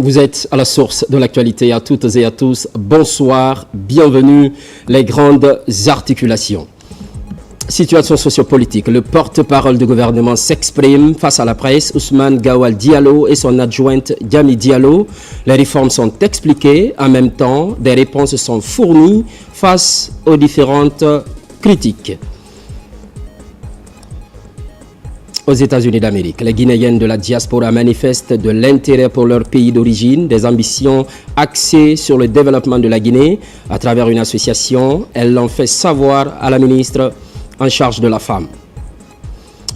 Vous êtes à la source de l'actualité. À toutes et à tous, bonsoir, bienvenue. Les grandes articulations. Situation sociopolitique. Le porte-parole du gouvernement s'exprime face à la presse. Ousmane Gawal Diallo et son adjointe Yami Diallo. Les réformes sont expliquées. En même temps, des réponses sont fournies face aux différentes critiques. Aux États-Unis d'Amérique, les Guinéennes de la diaspora manifestent de l'intérêt pour leur pays d'origine, des ambitions axées sur le développement de la Guinée. À travers une association, elles l'ont fait savoir à la ministre en charge de la femme.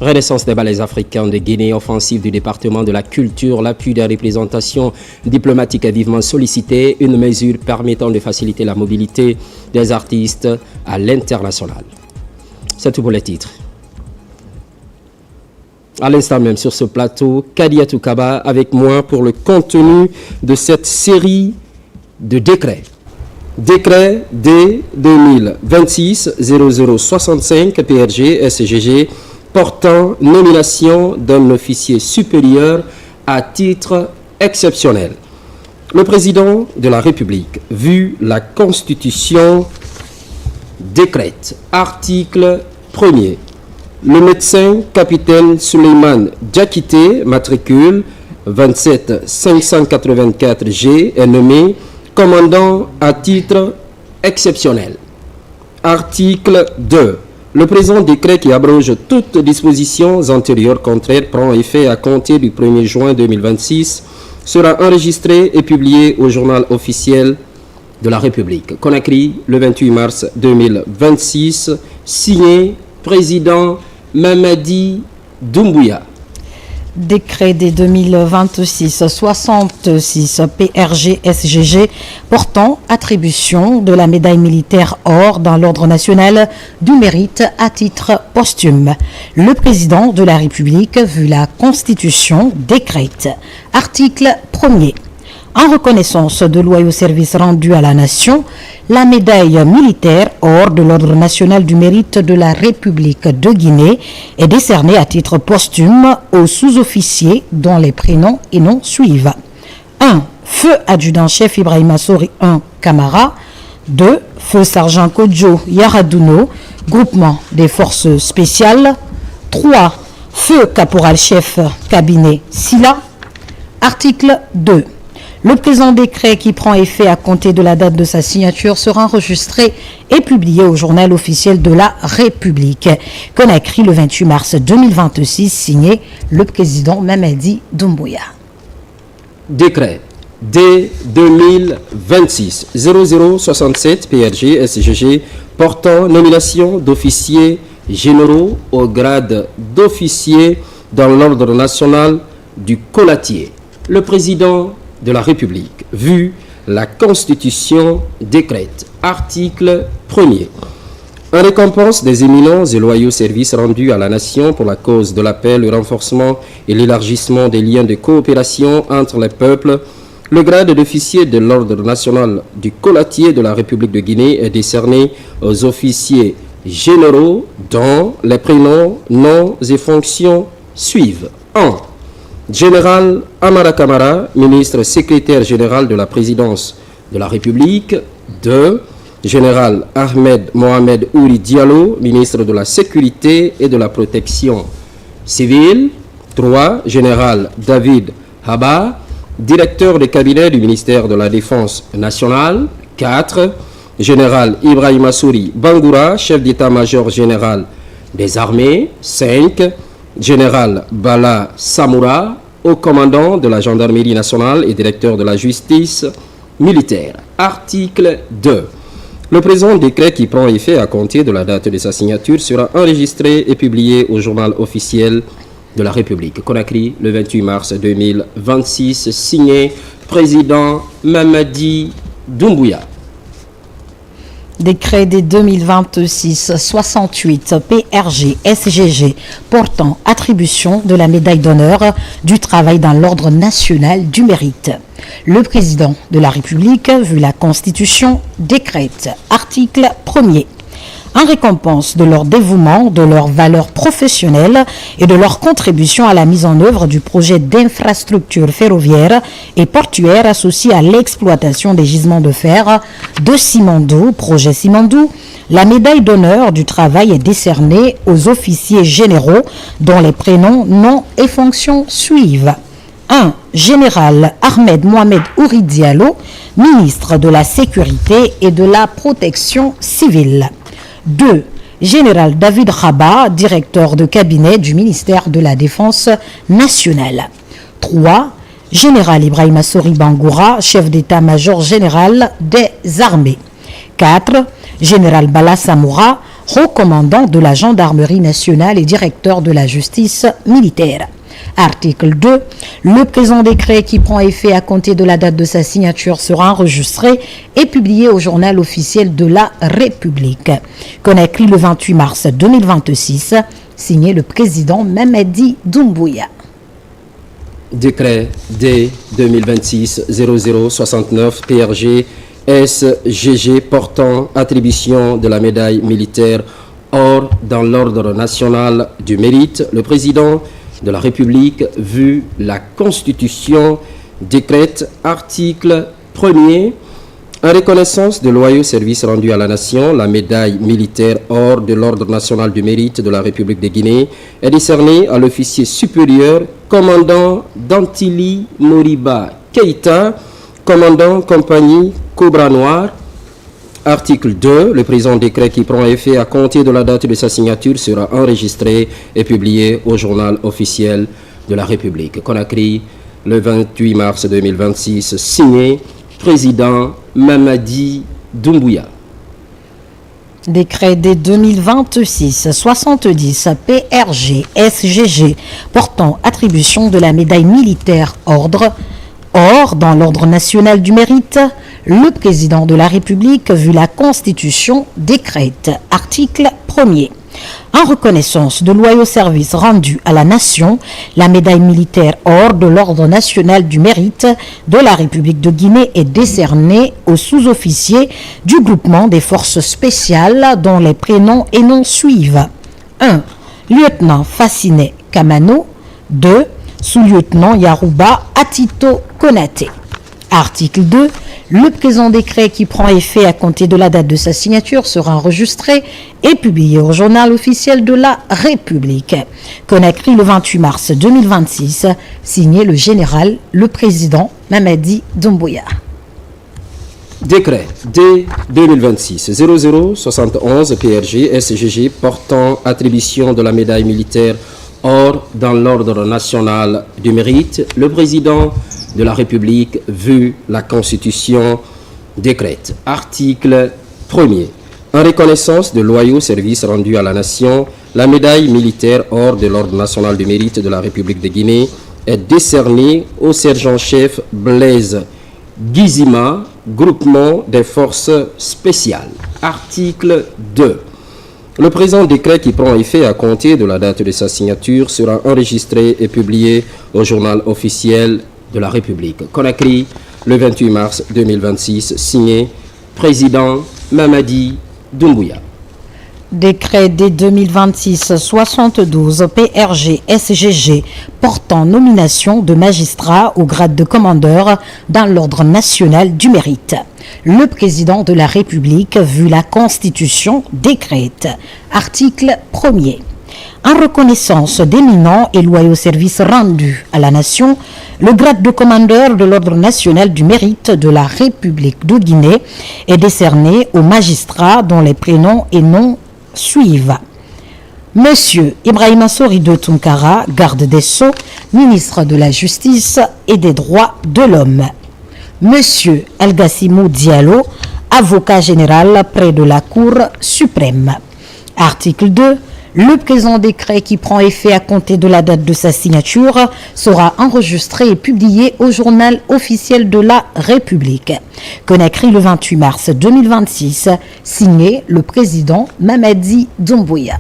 Renaissance des ballets africains de Guinée, offensive du département de la culture, l'appui des représentations diplomatiques est vivement sollicité, une mesure permettant de faciliter la mobilité des artistes à l'international. C'est tout pour les titres. À l'instant même sur ce plateau, Kadiatou Kaba avec moi pour le contenu de cette série de décrets. Décret D 2026-0065 PRG SGG portant nomination d'un officier supérieur à titre exceptionnel. Le président de la République, vu la Constitution, décrète, article 1er. Le médecin capitaine Suleiman Diakité, matricule 27584G, est nommé commandant à titre exceptionnel. Article 2. Le présent décret qui abroge toutes dispositions antérieures contraires prend effet à compter du 1er juin 2026, sera enregistré et publié au journal officiel de la République. Conakry, le 28 mars 2026, signé président Mamadi Doumbouya. Décret des 2026-66 PRG-SGG portant attribution de la médaille militaire or dans l'ordre national du mérite à titre posthume. Le président de la République, vu la Constitution, décrète. Article 1er. En reconnaissance de loyaux services rendus à la nation, la médaille militaire or de l'ordre national du mérite de la République de Guinée est décernée à titre posthume aux sous-officiers dont les prénoms et noms suivent. 1. Feu adjudant-chef Ibrahima Sori 1 Camara. 2. Feu sergent Kodjo Yaradouno, groupement des forces spéciales. 3. Feu caporal-chef cabinet Silla. Article 2. Le présent décret qui prend effet à compter de la date de sa signature sera enregistré et publié au journal officiel de la République. Conakry le 28 mars 2026, signé le président Mamadi Doumbouya. Décret D 2026-0067 PRG SGG portant nomination d'officiers généraux au grade d'officier dans l'ordre national du Colatier. Le président de la République, vu la Constitution, décrète. Article 1er. En récompense des éminents et loyaux services rendus à la nation pour la cause de la paix, le renforcement et l'élargissement des liens de coopération entre les peuples, le grade d'officier de l'ordre national du Colatier de la République de Guinée est décerné aux officiers généraux dont les prénoms, noms et fonctions suivent. 1. Général Amara Kamara, ministre secrétaire général de la présidence de la République. 2. Général Ahmed Mohamed Ouri Diallo, ministre de la Sécurité et de la Protection civile. 3. Général David Haba, directeur de cabinet du ministère de la Défense nationale. 4. Général Ibrahima Souri Bangoura, chef d'état-major général des armées. 5. Général Bala Samoura, haut commandant de la gendarmerie nationale et directeur de la justice militaire. Article 2. Le présent décret qui prend effet à compter de la date de sa signature sera enregistré et publié au journal officiel de la République. Conakry, le 28 mars 2026, signé président Mamadi Doumbouya. Décret des 2026-68 PRG SGG portant attribution de la médaille d'honneur du travail dans l'ordre national du mérite. Le président de la République, vu la Constitution, décrète. Article 1er. en récompense de leur dévouement, de leurs valeurs professionnelles et de leur contribution à la mise en œuvre du projet d'infrastructure ferroviaire et portuaire associé à l'exploitation des gisements de fer de Simandou, projet Simandou. La médaille d'honneur du travail est décernée aux officiers généraux dont les prénoms, noms et fonctions suivent. 1. Général Ahmed Mohamed Ouri Diallo, ministre de la Sécurité et de la Protection civile. 2. Général David Rabat, directeur de cabinet du ministère de la Défense nationale. 3. Général Ibrahima Sori Bangoura, chef d'état-major général des armées. 4. Général Bala Samoura, haut commandant de la gendarmerie nationale et directeur de la justice militaire. Article 2. Le présent décret qui prend effet à compter de la date de sa signature sera enregistré et publié au journal officiel de la République. Conakry le 28 mars 2026, signé le président Mamadi Doumbouya. Décret D 2026-0069 PRG SGG portant attribution de la médaille militaire or dans l'ordre national du mérite. Le président de la République, vu la Constitution, décrète article 1er en reconnaissance de loyaux services rendus à la nation, la médaille militaire or de l'ordre national du mérite de la République de Guinée est décernée à l'officier supérieur commandant Dantili Moriba Keïta, commandant compagnie Cobra Noir. Article 2. Le présent décret qui prend effet à compter de la date de sa signature sera enregistré et publié au journal officiel de la République. Conakry, le 28 mars 2026, signé président Mamadi Doumbouya. Décret des 2026-70 PRG SGG portant attribution de la médaille militaire ordre or dans l'ordre national du mérite. Le président de la République, vu la Constitution, décrète article 1er. En reconnaissance de loyaux services rendus à la nation, la médaille militaire or de l'ordre national du mérite de la République de Guinée est décernée aux sous-officiers du groupement des forces spéciales dont les prénoms et noms suivent. 1. Lieutenant Fassiné Kamano. 2. Sous-lieutenant Yarouba Atito Konaté. Article 2. Le présent décret qui prend effet à compter de la date de sa signature sera enregistré et publié au journal officiel de la République. Conakry le 28 mars 2026, signé le général, le président Mamadi Doumbouya. Décret D 2026-0071 PRG SGG portant attribution de la médaille militaire or dans l'ordre national du mérite. Le président de la République, vu la Constitution, décrète article 1er. En reconnaissance de loyaux services rendus à la nation, la médaille militaire or de l'ordre national du mérite de la République de Guinée est décernée au sergent-chef Blaise Gizima, groupement des forces spéciales. Article 2. Le présent décret qui prend effet à compter de la date de sa signature sera enregistré et publié au journal officiel de la République. Conakry, le 28 mars 2026, signé président Mamadi Doumbouya. Décret des 2026-72 PRG SGG portant nomination de magistrats au grade de commandeur dans l'ordre national du mérite. Le président de la République, vu la Constitution, décrète. Article 1er. En reconnaissance d'éminents et loyaux services rendus à la nation, le grade de commandeur de l'ordre national du mérite de la République de Guinée est décerné aux magistrats dont les prénoms et noms suivent. Monsieur Ibrahima Sori de Tunkara, garde des Sceaux, ministre de la Justice et des Droits de l'Homme. Monsieur Elgassimou Diallo, avocat général près de la Cour suprême. Article 2. Le présent décret qui prend effet à compter de la date de sa signature sera enregistré et publié au journal officiel de la République. Conakry le 28 mars 2026, signé le président Mamadi Doumbouya.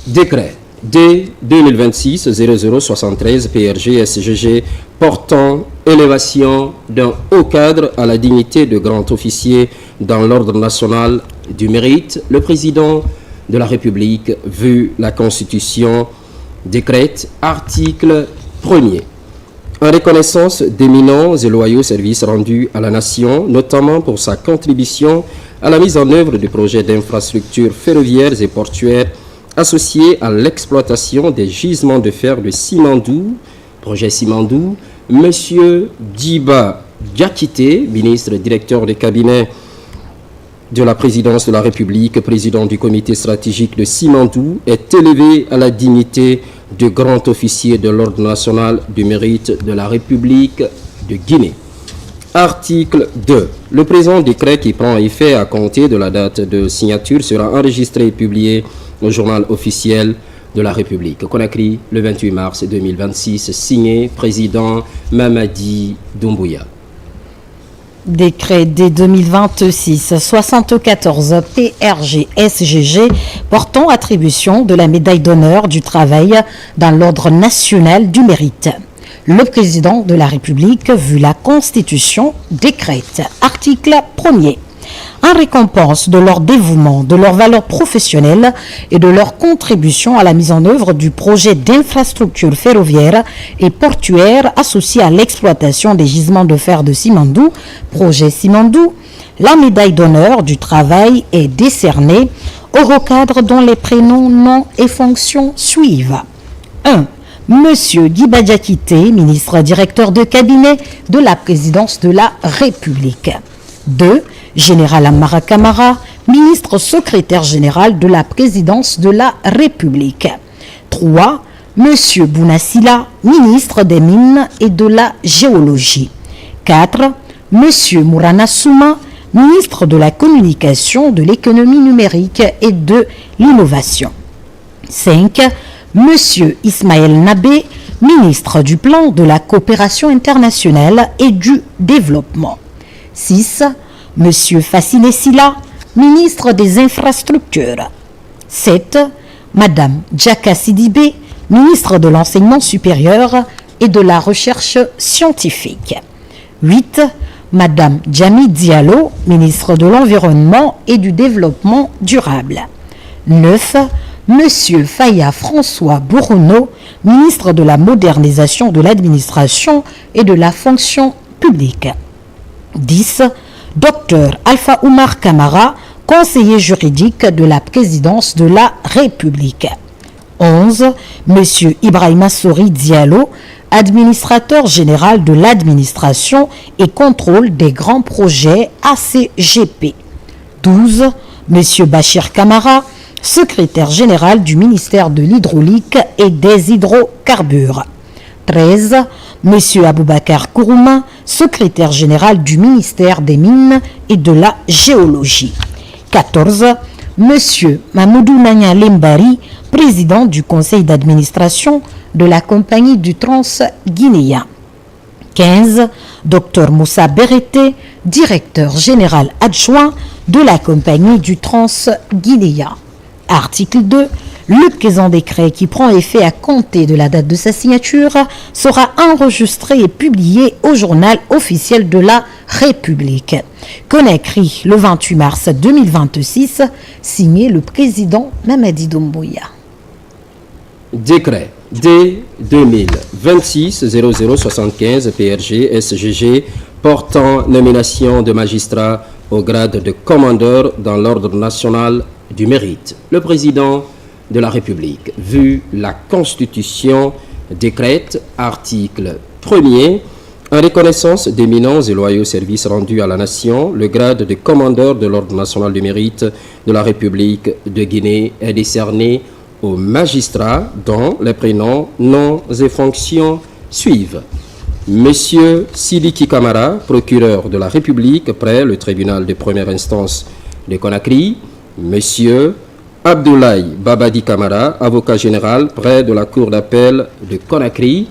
Décret D 2026-0073 PRG SGG portant élévation d'un haut cadre à la dignité de grand officier dans l'ordre national du Mérite, le président de la République, vu la Constitution, décrète, article 1er. En reconnaissance d'éminents et loyaux services rendus à la nation, notamment pour sa contribution à la mise en œuvre du projet d'infrastructures ferroviaires et portuaires associés à l'exploitation des gisements de fer de Simandou, projet Simandou, M. Djiba Diakité, ministre directeur de cabinet de la présidence de la République, président du comité stratégique de Simandou, est élevé à la dignité de grand officier de l'Ordre national du mérite de la République de Guinée. Article 2. Le présent décret qui prend effet à compter de la date de signature sera enregistré et publié au journal officiel de la République. Conakry, le 28 mars 2026, signé président Mamadi Doumbouya. Décret dès 2026-74 PRG-SGG portant attribution de la médaille d'honneur du travail dans l'Ordre national du mérite. Le président de la République, vu la Constitution, décrète. Article 1er. En récompense de leur dévouement, de leur valeur professionnelle et de leur contribution à la mise en œuvre du projet d'infrastructure ferroviaire et portuaire associé à l'exploitation des gisements de fer de Simandou, projet Simandou, la médaille d'honneur du travail est décernée aux recadres dont les prénoms, noms et fonctions suivent. 1. Monsieur Djiba Diakité, ministre directeur de cabinet de la présidence de la République. 2. Général Amara Camara, ministre secrétaire général de la présidence de la République. 3. Monsieur Bounassila, ministre des Mines et de la Géologie. 4. Monsieur Mourana Souma, ministre de la Communication, de l'Économie numérique et de l'Innovation. 5. Monsieur Ismaël Nabé, ministre du Plan de la Coopération internationale et du Développement. 6. Monsieur Fassine Silla, ministre des Infrastructures. 7. Madame Djaka Sidibé, ministre de l'Enseignement supérieur et de la Recherche scientifique. 8. Madame Djami Diallo, ministre de l'Environnement et du Développement durable. 9. Monsieur Faya François Bourouno, ministre de la Modernisation de l'Administration et de la Fonction publique. 10. Dr Alpha Oumar Kamara, conseiller juridique de la présidence de la République. 11. Monsieur Ibrahima Sori Diallo, administrateur général de l'administration et contrôle des grands projets ACGP. 12. Monsieur Bachir Kamara, secrétaire général du ministère de l'Hydraulique et des Hydrocarbures. 13. Monsieur Aboubakar Kourouma, secrétaire général du ministère des Mines et de la Géologie. 14. Monsieur Mamoudou Nanya Lembari, président du conseil d'administration de la compagnie du Trans-Guinéen. 15. Dr Moussa Berete, directeur général adjoint de la compagnie du Trans-Guinéen. Article 2. Le présent décret qui prend effet à compter de la date de sa signature sera enregistré et publié au journal officiel de la République. Conakry, le 28 mars 2026, signé le président Mamadi Doumbouya. Décret D 2026-0075 PRG SGG portant nomination de magistrats au grade de commandeur dans l'Ordre national du mérite. Le président de la République, vu la Constitution, décrète, article 1er, en reconnaissance d'éminents et loyaux services rendus à la nation, le grade de commandeur de l'Ordre national du mérite de la République de Guinée est décerné aux magistrats dont les prénoms, noms et fonctions suivent. Monsieur Sidiki Kamara, procureur de la République près le tribunal de première instance de Conakry. Monsieur Abdoulaye Babadi Kamara, avocat général près de la Cour d'appel de Conakry.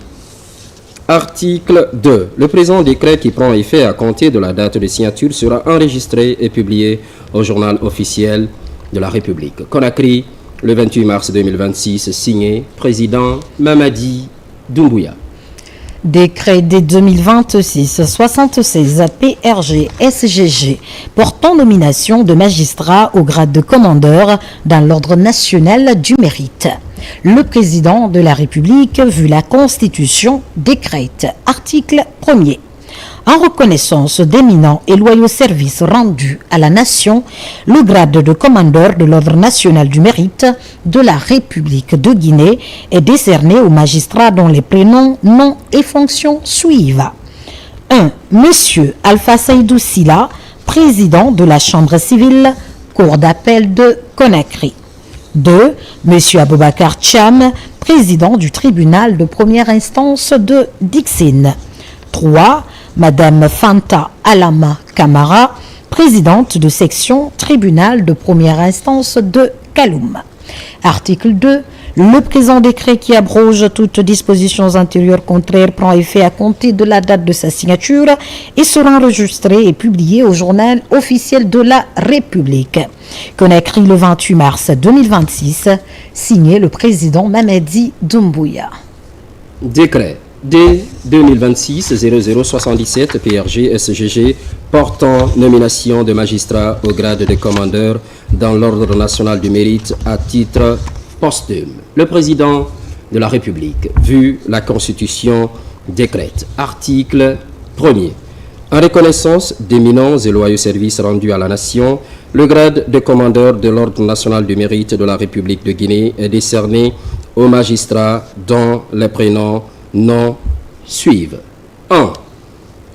Article 2. Le présent décret qui prend effet à compter de la date de signature sera enregistré et publié au journal officiel de la République. Conakry, le 28 mars 2026, signé président Mamadi Doumbouya. Décret des 2026-76 PRG SGG portant nomination de magistrats au grade de commandeur dans l'ordre national du mérite. Le président de la République, vu la Constitution, décrète, article 1er. En reconnaissance d'éminents et loyaux services rendus à la nation, le grade de commandeur de l'ordre national du mérite de la République de Guinée est décerné aux magistrats dont les prénoms, noms et fonctions suivent. 1. Monsieur Alpha Seydou Silla, président de la Chambre civile, Cour d'appel de Conakry. 2. Monsieur Aboubakar Cham, président du tribunal de première instance de Dixine. 3. Madame Fanta Alama Kamara, présidente de section tribunal de première instance de Kaloum. Article 2. Le présent décret qui abroge toutes dispositions antérieures contraires prend effet à compter de la date de sa signature et sera enregistré et publié au journal officiel de la République. Conakry le 28 mars 2026, signé le président Mamadi Doumbouya. Décret D 2026-0077 PRG SGG portant nomination de magistrats au grade de commandeur dans l'ordre national du mérite à titre posthume. Le président de la République, vu la Constitution, décrète. Article 1er. En reconnaissance d'éminents et loyaux services rendus à la nation, le grade de commandeur de l'ordre national du mérite de la République de Guinée est décerné aux magistrats dont les prénoms noms suivent. 1.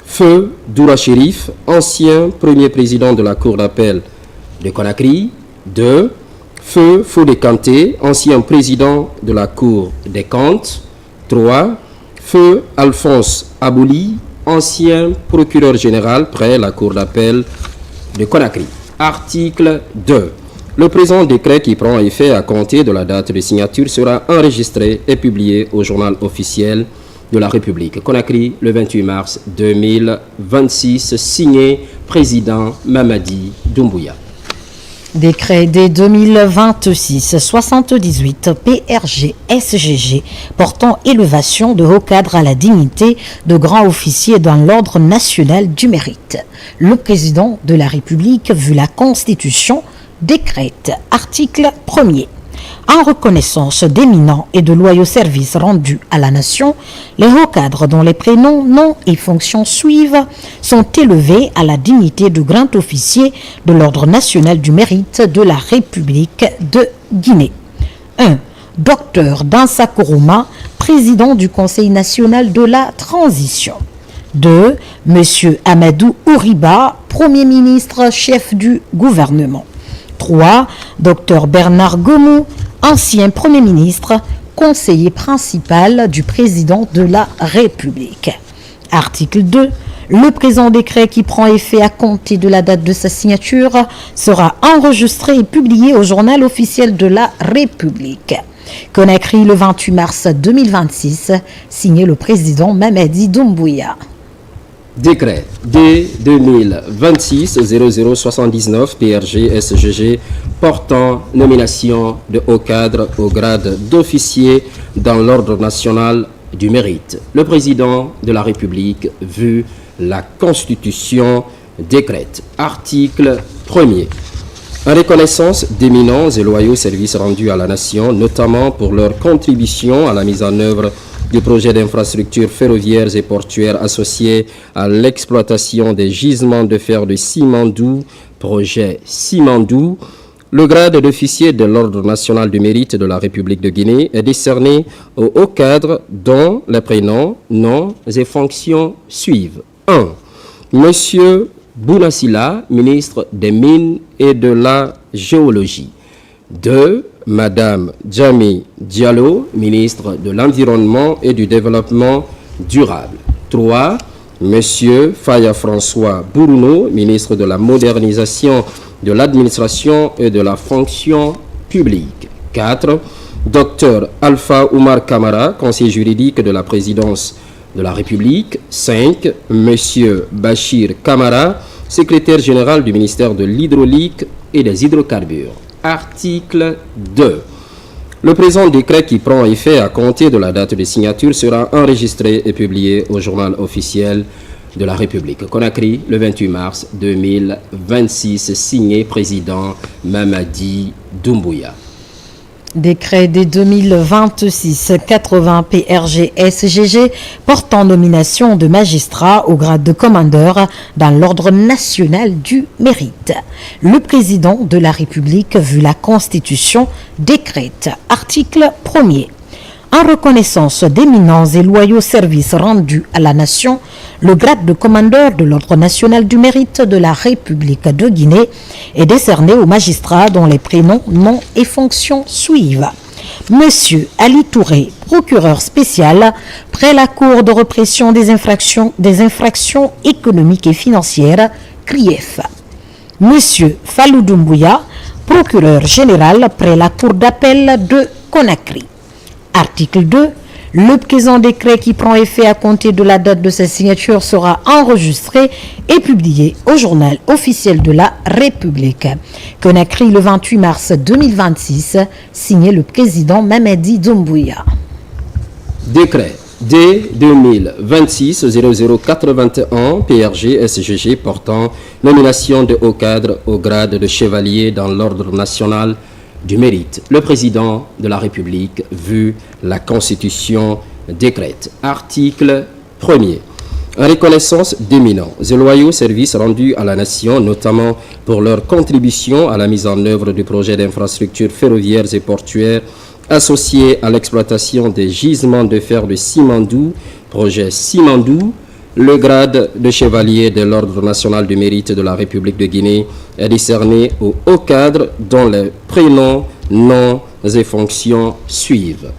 Feu Doura Chérif, ancien premier président de la Cour d'appel de Conakry. 2. Feu Fodé Kanté, ancien président de la Cour des comptes. 3. Feu Alphonse Abouli, ancien procureur général près la Cour d'appel de Conakry. Article 2. Le présent décret qui prend effet à compter de la date de signature sera enregistré et publié au journal officiel de la République. Conakry, le 28 mars 2026, signé président Mamadi Doumbouya. Décret des 2026-78 PRG SGG portant élévation de haut cadre à la dignité de grand officier dans l'ordre national du mérite. Le président de la République, vu la Constitution, décrète, article 1er. En reconnaissance d'éminents et de loyaux services rendus à la nation, les hauts cadres dont les prénoms, noms et fonctions suivent sont élevés à la dignité de grand officier de l'ordre national du mérite de la République de Guinée. 1. Docteur Dansa Kourouma, président du Conseil national de la transition. 2. Monsieur Amadou Ouriba, Premier ministre, chef du gouvernement. 3. Dr Bernard Gomou, ancien Premier ministre, conseiller principal du président de la République. Article 2. Le présent décret qui prend effet à compter de la date de sa signature sera enregistré et publié au journal officiel de la République. Conakry le 28 mars 2026, signé le président Mamadi Doumbouya. Décret D 2026-0079 PRG SGG portant nomination de haut cadre au grade d'officier dans l'ordre national du mérite. Le président de la République, vu la Constitution, décrète. Article 1er. En reconnaissance d'éminents et loyaux services rendus à la nation, notamment pour leur contribution à la mise en œuvre du projet d'infrastructures ferroviaires et portuaires associés à l'exploitation des gisements de fer de Simandou, projet Simandou, le grade d'officier de l'Ordre national du mérite de la République de Guinée est décerné aux hauts cadres dont les prénoms, noms et fonctions suivent. 1. Monsieur Bounassila, ministre des Mines et de la Géologie. 2. Madame Djami Diallo, ministre de l'Environnement et du Développement durable. 3. Monsieur Faya François Bourouno, ministre de la Modernisation de l'Administration et de la Fonction publique. 4. Docteur Alpha Oumar Kamara, conseiller juridique de la présidence de la République. 5. Monsieur Bachir Kamara, secrétaire général du ministère de l'Hydraulique et des Hydrocarbures. Article 2. Le présent décret qui prend effet à compter de la date de signature sera enregistré et publié au journal officiel de la République. Conakry, le 28 mars 2026, signé président Mamadi Doumbouya. Décret des 2026-80 PRG-SGG portant nomination de magistrats au grade de commandeur dans l'ordre national du mérite. Le président de la République, vu la Constitution, décrète, article 1er. En reconnaissance d'éminents et loyaux services rendus à la nation, le grade de commandeur de l'Ordre national du mérite de la République de Guinée est décerné aux magistrats dont les prénoms, noms et fonctions suivent. Monsieur Ali Touré, procureur spécial près la Cour de répression des infractions économiques et financières, CRIEF. Monsieur Fallou Doumbouya, procureur général près la Cour d'appel de Conakry. Article 2. Le présent décret qui prend effet à compter de la date de sa signature sera enregistré et publié au journal officiel de la République. Conakry, le 28 mars 2026, signé le président Mamadi Doumbouya. Décret D 2026-0081 PRG-SGG portant nomination de haut cadre au grade de chevalier dans l'ordre national du mérite. Le président de la République, vu la Constitution, décrète. Article 1er. En reconnaissance d'éminents et loyaux services rendus à la nation, notamment pour leur contribution à la mise en œuvre du projet d'infrastructures ferroviaires et portuaires associés à l'exploitation des gisements de fer de Simandou, projet Simandou, le grade de chevalier de l'Ordre national du mérite de la République de Guinée est décerné aux hauts cadres dont les prénoms, noms et fonctions suivent.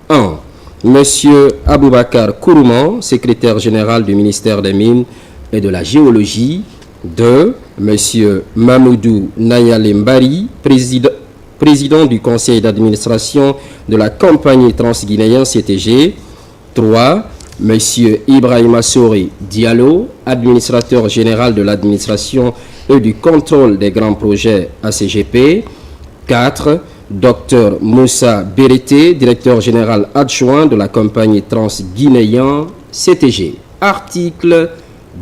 1. Monsieur Aboubakar Kourouman, secrétaire général du ministère des Mines et de la Géologie. 2. Monsieur Mamoudou Nayalembari, président du conseil d'administration de la compagnie transguinéenne CTG. 3. Monsieur Ibrahima Sori Diallo, administrateur général de l'administration et du contrôle des grands projets ACGP. 4. Dr Moussa Berete, directeur général adjoint de la compagnie transguinéenne CTG. Article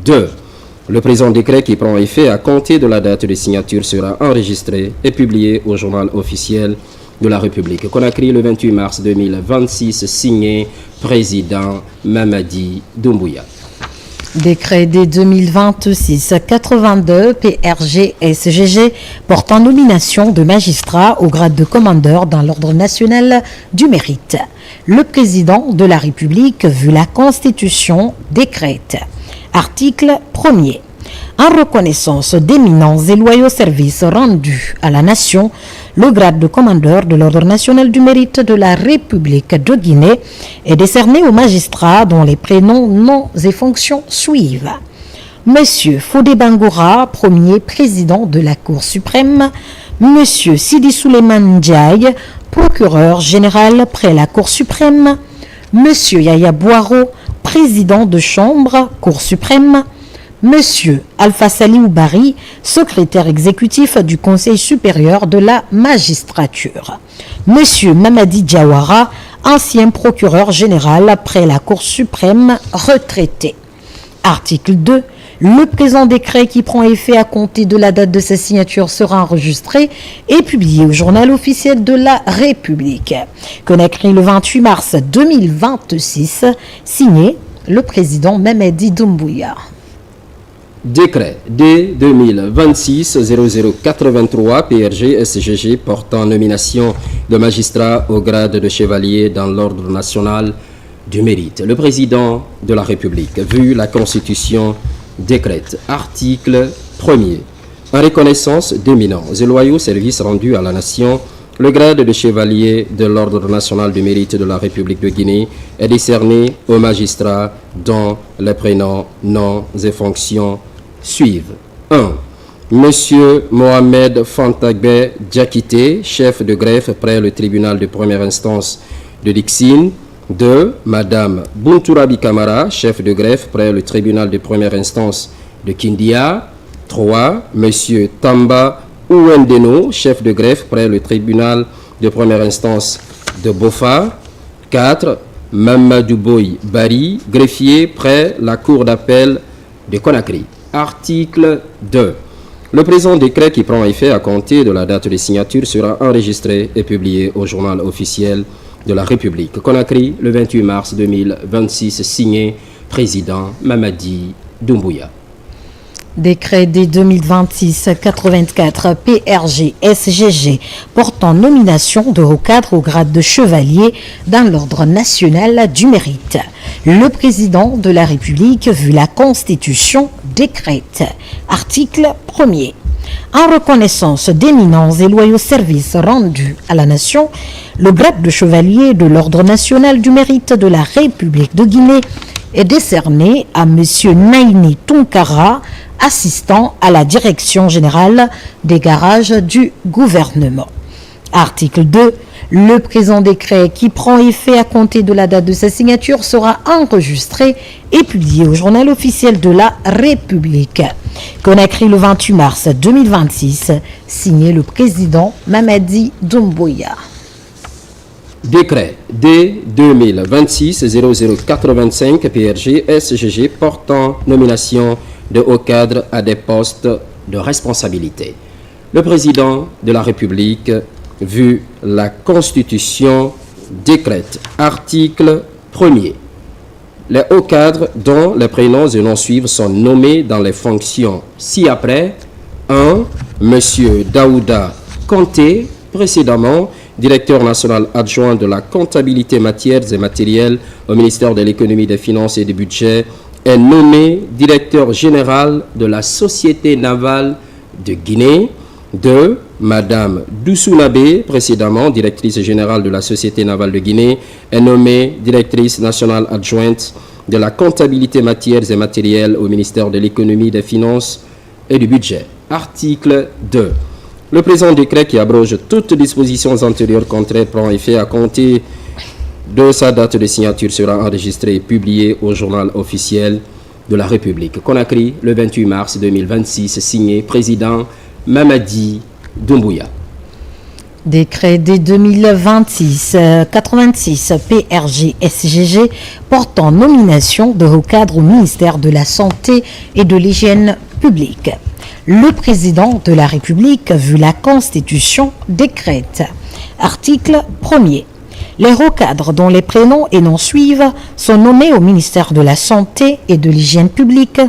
2. Le présent décret qui prend effet à compter de la date de signature sera enregistré et publié au journal officiel de la République. Conakry, le 28 mars 2026, signé président Mamadi Doumbouya. Décret des 2026-82 PRG-SGG portant nomination de magistrats au grade de commandeur dans l'ordre national du mérite. Le président de la République, vu la Constitution, décrète. Article 1er. En reconnaissance d'éminents et loyaux services rendus à la nation, le grade de commandeur de l'Ordre national du mérite de la République de Guinée est décerné aux magistrats dont les prénoms, noms et fonctions suivent. Monsieur Fodé Bangoura, premier président de la Cour suprême. Monsieur Sidi Souleymane Ndiaye, procureur général près la Cour suprême. Monsieur Yaya Boiro, président de chambre, Cour suprême. Monsieur Alpha Salih Oubari, secrétaire exécutif du Conseil supérieur de la magistrature. Monsieur Mamadi Diawara, ancien procureur général après la Cour suprême, retraité. Article 2. Le présent décret qui prend effet à compter de la date de sa signature sera enregistré et publié au journal officiel de la République. Conakry, le 28 mars 2026, signé le président Mamadi Doumbouya. Décret D 2026-0083 PRG-SGG portant nomination de magistrats au grade de chevalier dans l'ordre national du mérite. Le président de la République, vu la Constitution, décrète. Article 1er. En reconnaissance d'éminents et loyaux services rendus à la nation, le grade de chevalier de l'Ordre national du mérite de la République de Guinée est décerné aux magistrats dont les prénoms, noms et fonctions suivent. 1. Monsieur Mohamed Fantagbe Diakité, chef de greffe près le tribunal de première instance de Dixine. 2. Madame Buntourabi Kamara, chef de greffe près le tribunal de première instance de Kindia. 3. Monsieur Tamba Ouendeno, chef de greffe près le tribunal de première instance de Bofa. 4. Mamadou Boy Bari, greffier près la cour d'appel de Conakry. Article 2. Le présent décret qui prend effet à compter de la date de signature sera enregistré et publié au journal officiel de la République. Conakry, le 28 mars 2026, signé président Mamadi Doumbouya. Décret des 2026-84 PRG-SGG portant nomination de hauts cadres au grade de chevalier dans l'ordre national du mérite. Le président de la République, vu la Constitution, décrète. Article 1er. En reconnaissance d'éminents et loyaux services rendus à la nation, le grade de chevalier de l'ordre national du mérite de la République de Guinée est décerné à M. Naini Tunkara, assistant à la direction générale des garages du gouvernement. Article 2. Le présent décret qui prend effet à compter de la date de sa signature sera enregistré et publié au journal officiel de la République. Conakry, le 28 mars 2026, signé le président Mamadi Doumbouya. Décret D 2026-0085 PRG-SGG portant nomination de hauts cadres à des postes de responsabilité. Le président de la République, vu la Constitution, décrète. Article 1er. Les hauts cadres dont les prénoms et noms suivent sont nommés dans les fonctions ci-après. 1. Monsieur Daouda Kanté, précédemment directeur national adjoint de la comptabilité matières et matériels au ministère de l'économie, des finances et du budget, est nommé directeur général de la Société navale de Guinée. 2. Madame Doussounabe, précédemment directrice générale de la Société navale de Guinée, est nommée directrice nationale adjointe de la comptabilité matières et matériels au ministère de l'économie, des finances et du budget. Article 2. Le présent décret qui abroge toutes dispositions antérieures contraires prend effet à compter de sa date de signature sera enregistré et publié au journal officiel de la République. Conakry, le 28 mars 2026, signé président Mamadi Doumbouya. Décret des 2026-86 PRG-SGG portant nomination de hauts cadres au ministère de la Santé et de l'Hygiène publique. Le président de la République, vu la Constitution, décrète. Article 1er. Les hauts cadres dont les prénoms et noms suivent sont nommés au ministère de la Santé et de l'Hygiène publique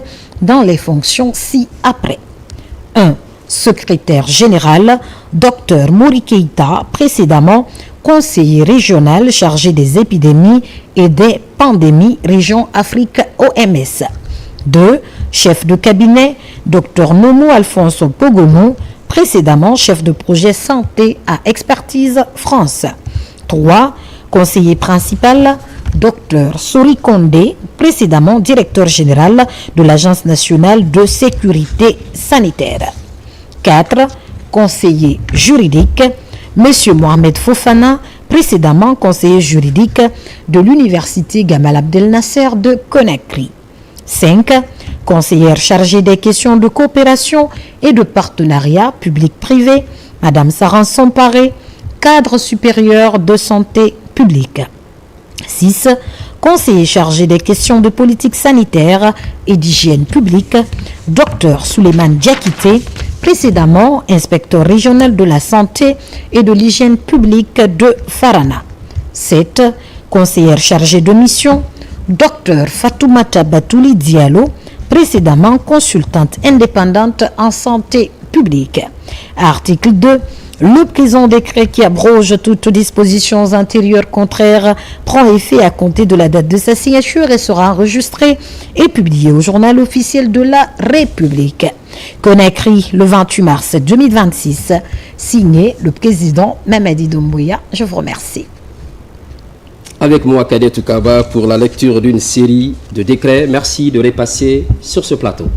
dans les fonctions ci-après. 1. Secrétaire général, Dr Mori Keïta, précédemment conseiller régional chargé des épidémies et des pandémies, région Afrique OMS. 2. Chef de cabinet, Dr Nomo Alfonso Pogomo, précédemment chef de projet santé à Expertise France. 3. Conseiller principal, Dr Sori Kondé, précédemment directeur général de l'Agence nationale de sécurité sanitaire. 4. Conseiller juridique, M. Mohamed Fofana, précédemment conseiller juridique de l'Université Gamal Abdel Nasser de Conakry. 5. Conseillère chargée des questions de coopération et de partenariat public-privé, Mme Saran Somparé, cadre supérieur de santé publique. 6. Conseiller chargé des questions de politique sanitaire et d'hygiène publique, Dr Souleymane Diakité, précédemment inspecteur régional de la santé et de l'hygiène publique de Farana. 7. Conseillère chargée de mission, Dr Fatoumata Batouli Diallo, précédemment consultante indépendante en santé publique. Article 2. Le présent décret qui abroge toutes dispositions antérieures contraires prend effet à compter de la date de sa signature et sera enregistré et publié au journal officiel de la République. Conakry, le 28 mars 2026, signé le président Mamadi Doumbouya. Je vous remercie. Avec moi, Kadet Toukaba, pour la lecture d'une série de décrets. Merci de les passer sur ce plateau.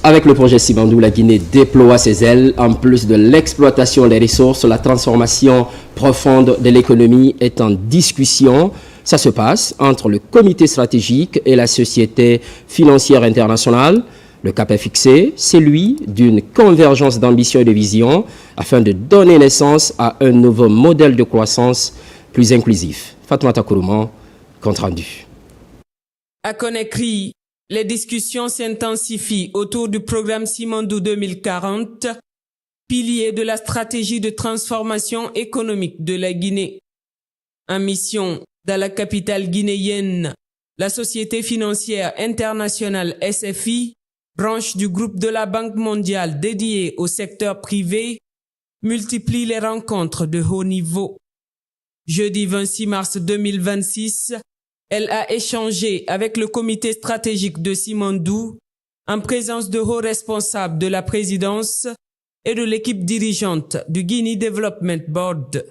Avec le projet Sibandou, la Guinée déploie ses ailes. En plus de l'exploitation des ressources, la transformation profonde de l'économie est en discussion. Ça se passe entre le comité stratégique et la société financière internationale. Le cap est fixé, c'est celui d'une convergence d'ambition et de vision afin de donner naissance à un nouveau modèle de croissance plus inclusif. Fatoumata Kourouman, compte rendu. À Conakry, les discussions s'intensifient autour du programme Simandou 2040, pilier de la stratégie de transformation économique de la Guinée. En mission dans la capitale guinéenne, la Société financière internationale SFI, branche du groupe de la Banque mondiale dédiée au secteur privé, multiplie les rencontres de haut niveau. Jeudi 26 mars 2026, elle a échangé avec le comité stratégique de Simandou en présence de hauts responsables de la présidence et de l'équipe dirigeante du Guinea Development Board.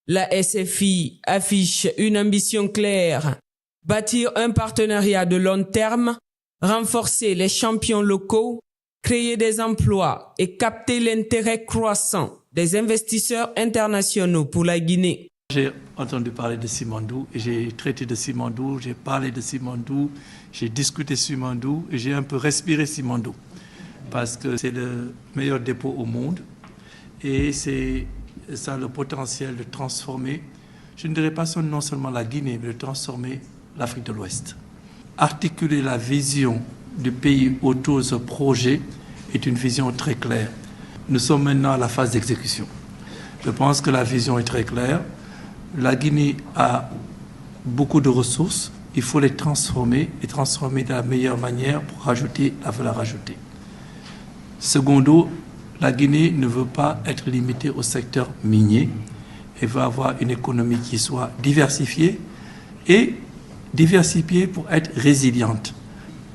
La SFI affiche une ambition claire, bâtir un partenariat de long terme, renforcer les champions locaux, créer des emplois et capter l'intérêt croissant des investisseurs internationaux pour la Guinée. J'ai entendu parler de Simandou et j'ai traité de Simandou, j'ai parlé de Simandou, j'ai discuté Simandou et j'ai un peu respiré Simandou parce que c'est le meilleur dépôt au monde et c'est ça le potentiel de transformer, je ne dirais pas non seulement la Guinée, mais de transformer l'Afrique de l'Ouest. Articuler la vision du pays autour de ce projet est une vision très claire. Nous sommes maintenant à la phase d'exécution. Je pense que la vision est très claire. La Guinée a beaucoup de ressources, il faut les transformer et transformer de la meilleure manière pour rajouter la valeur ajoutée. Secondo, la Guinée ne veut pas être limitée au secteur minier, elle veut avoir une économie qui soit diversifiée et diversifiée pour être résiliente.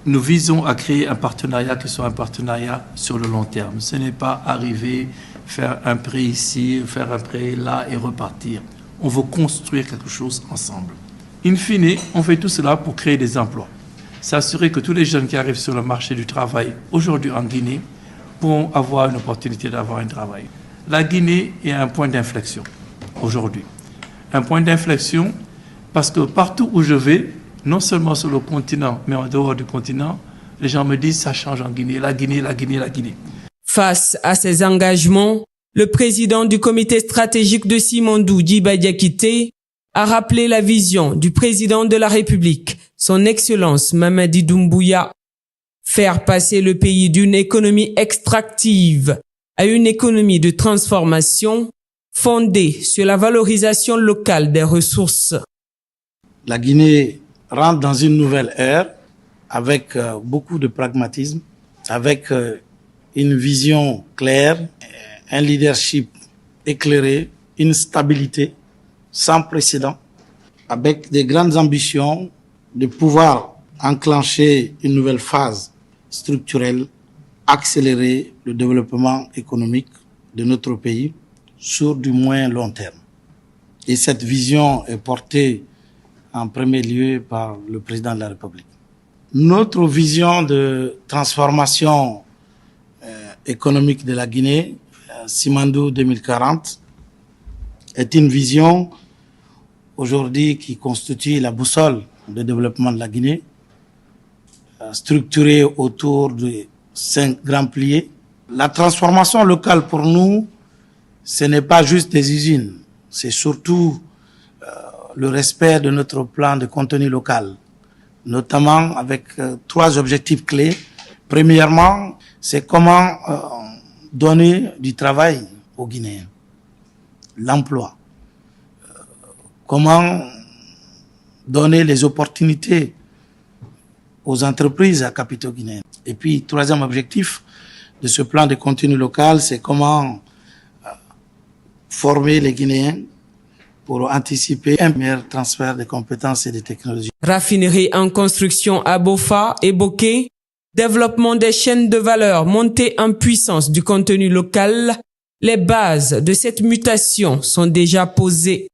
Nous visons à créer un partenariat qui soit un partenariat sur le long terme. Ce n'est pas arriver, faire un prêt ici, faire un prêt là et repartir. On veut construire quelque chose ensemble. In fine, on fait tout cela pour créer des emplois. S'assurer que tous les jeunes qui arrivent sur le marché du travail aujourd'hui en Guinée pourront avoir une opportunité d'avoir un travail. La Guinée est à un point d'inflexion aujourd'hui. Un point d'inflexion parce que partout où je vais, non seulement sur le continent, mais en dehors du continent, les gens me disent ça change en Guinée, la Guinée, la Guinée, la Guinée. Face à ces engagements, le président du comité stratégique de Simandou, Djiba Diakité, a rappelé la vision du président de la République, son Excellence Mamadi Doumbouya. Faire passer le pays d'une économie extractive à une économie de transformation fondée sur la valorisation locale des ressources. La Guinée rentre dans une nouvelle ère avec beaucoup de pragmatisme, avec une vision claire, un leadership éclairé, une stabilité sans précédent, avec des grandes ambitions de pouvoir enclencher une nouvelle phase structurelle, accélérer le développement économique de notre pays sur du moins long terme. Et cette vision est portée en premier lieu par le président de la République. Notre vision de transformation économique de la Guinée, Simandou 2040, est une vision aujourd'hui qui constitue la boussole de développement de la Guinée, structurée autour de 5 grands piliers. La transformation locale pour nous, ce n'est pas juste des usines, c'est surtout le respect de notre plan de contenu local, notamment avec 3 objectifs clés. Premièrement, c'est comment donner du travail aux Guinéens, l'emploi, comment donner les opportunités aux entreprises à capitaux guinéens. Et puis, 3e objectif de ce plan de contenu local, c'est comment former les Guinéens pour anticiper un meilleur transfert de compétences et de technologies. Raffinerie en construction à Bofa et Boké, développement des chaînes de valeur, montée en puissance du contenu local, les bases de cette mutation sont déjà posées.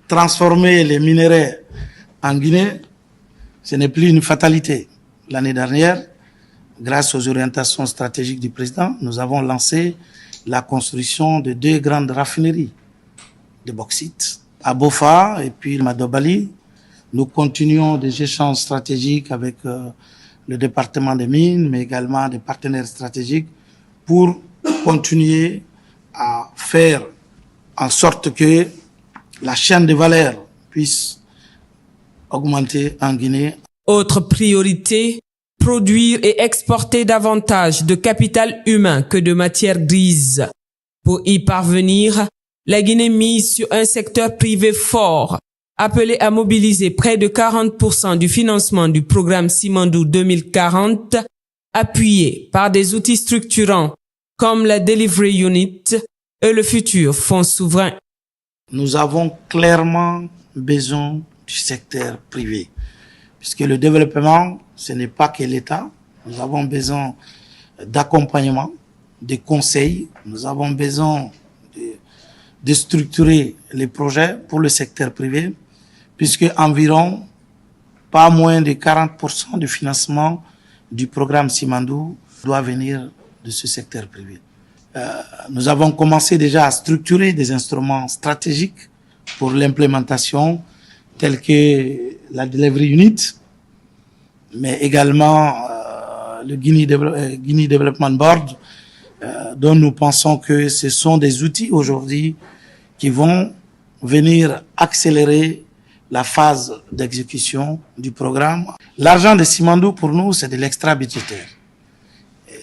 Transformer les minéraux en Guinée, ce n'est plus une fatalité. L'année dernière, grâce aux orientations stratégiques du président, nous avons lancé la construction de 2 grandes raffineries de bauxite à Bofa et puis Madobali. Nous continuons des échanges stratégiques avec le département des mines, mais également des partenaires stratégiques pour continuer à faire en sorte que la chaîne de valeur puisse augmenter en Guinée. Autre priorité, produire et exporter davantage de capital humain que de matières grises. Pour y parvenir, la Guinée mise sur un secteur privé fort, appelé à mobiliser près de 40% du financement du programme Simandou 2040, appuyé par des outils structurants comme la Delivery Unit et le futur Fonds souverain. Nous avons clairement besoin du secteur privé, puisque le développement, ce n'est pas que l'État. Nous avons besoin d'accompagnement, de conseils. Nous avons besoin de structurer les projets pour le secteur privé, puisque environ pas moins de 40% du financement du programme Simandou doit venir de ce secteur privé. Nous avons commencé déjà à structurer des instruments stratégiques pour l'implémentation, tels que la Delivery Unit, mais également le Guinea Development Board, dont nous pensons que ce sont des outils aujourd'hui qui vont venir accélérer la phase d'exécution du programme. L'argent de Simandou, pour nous, c'est de l'extra-budgétaire.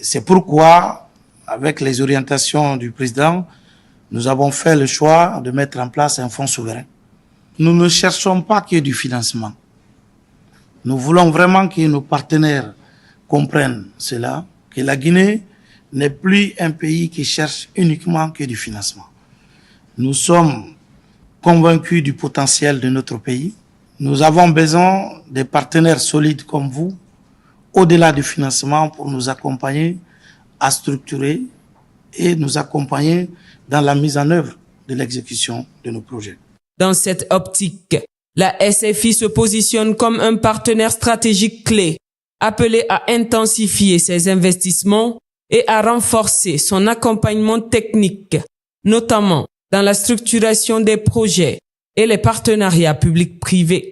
C'est pourquoi, avec les orientations du président, nous avons fait le choix de mettre en place un fonds souverain. Nous ne cherchons pas que du financement. Nous voulons vraiment que nos partenaires comprennent cela, que la Guinée n'est plus un pays qui cherche uniquement que du financement. Nous sommes convaincus du potentiel de notre pays. Nous avons besoin des partenaires solides comme vous, au-delà du financement, pour nous accompagner à structurer et nous accompagner dans la mise en œuvre de l'exécution de nos projets. Dans cette optique, la SFI se positionne comme un partenaire stratégique clé, appelé à intensifier ses investissements et à renforcer son accompagnement technique, notamment dans la structuration des projets et les partenariats publics-privés.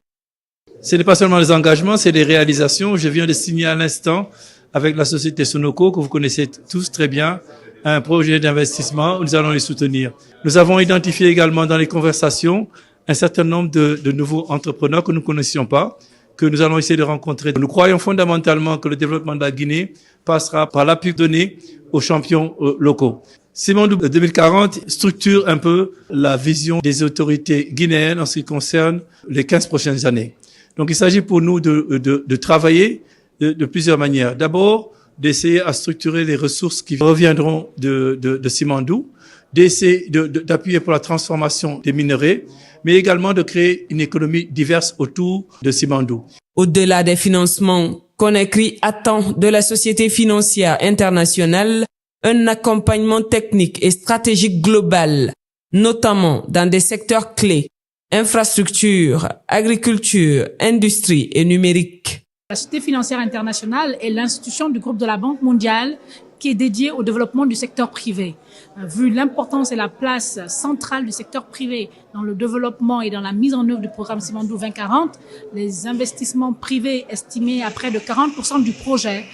Ce n'est pas seulement les engagements, c'est des réalisations. Je viens de signer à l'instant avec la société Sonoco, que vous connaissez tous très bien, un projet d'investissement où nous allons les soutenir. Nous avons identifié également dans les conversations un certain nombre de nouveaux entrepreneurs que nous ne connaissions pas, que nous allons essayer de rencontrer. Nous croyons fondamentalement que le développement de la Guinée passera par l'appui donné aux champions locaux. Simandou 2040 structure un peu la vision des autorités guinéennes en ce qui concerne les 15 prochaines années. Donc il s'agit pour nous de travailler de plusieurs manières. D'abord, d'essayer à structurer les ressources qui reviendront de Simandou, d'essayer d'appuyer pour la transformation des minerais, mais également de créer une économie diverse autour de Simandou. Au-delà des financements, Conakry attend de la société financière internationale un accompagnement technique et stratégique global, notamment dans des secteurs clés, infrastructure, agriculture, industrie et numérique. La Société financière internationale est l'institution du groupe de la Banque mondiale qui est dédiée au développement du secteur privé. Vu l'importance et la place centrale du secteur privé dans le développement et dans la mise en œuvre du programme Simandou 2040, les investissements privés estimés à près de 40% du projet,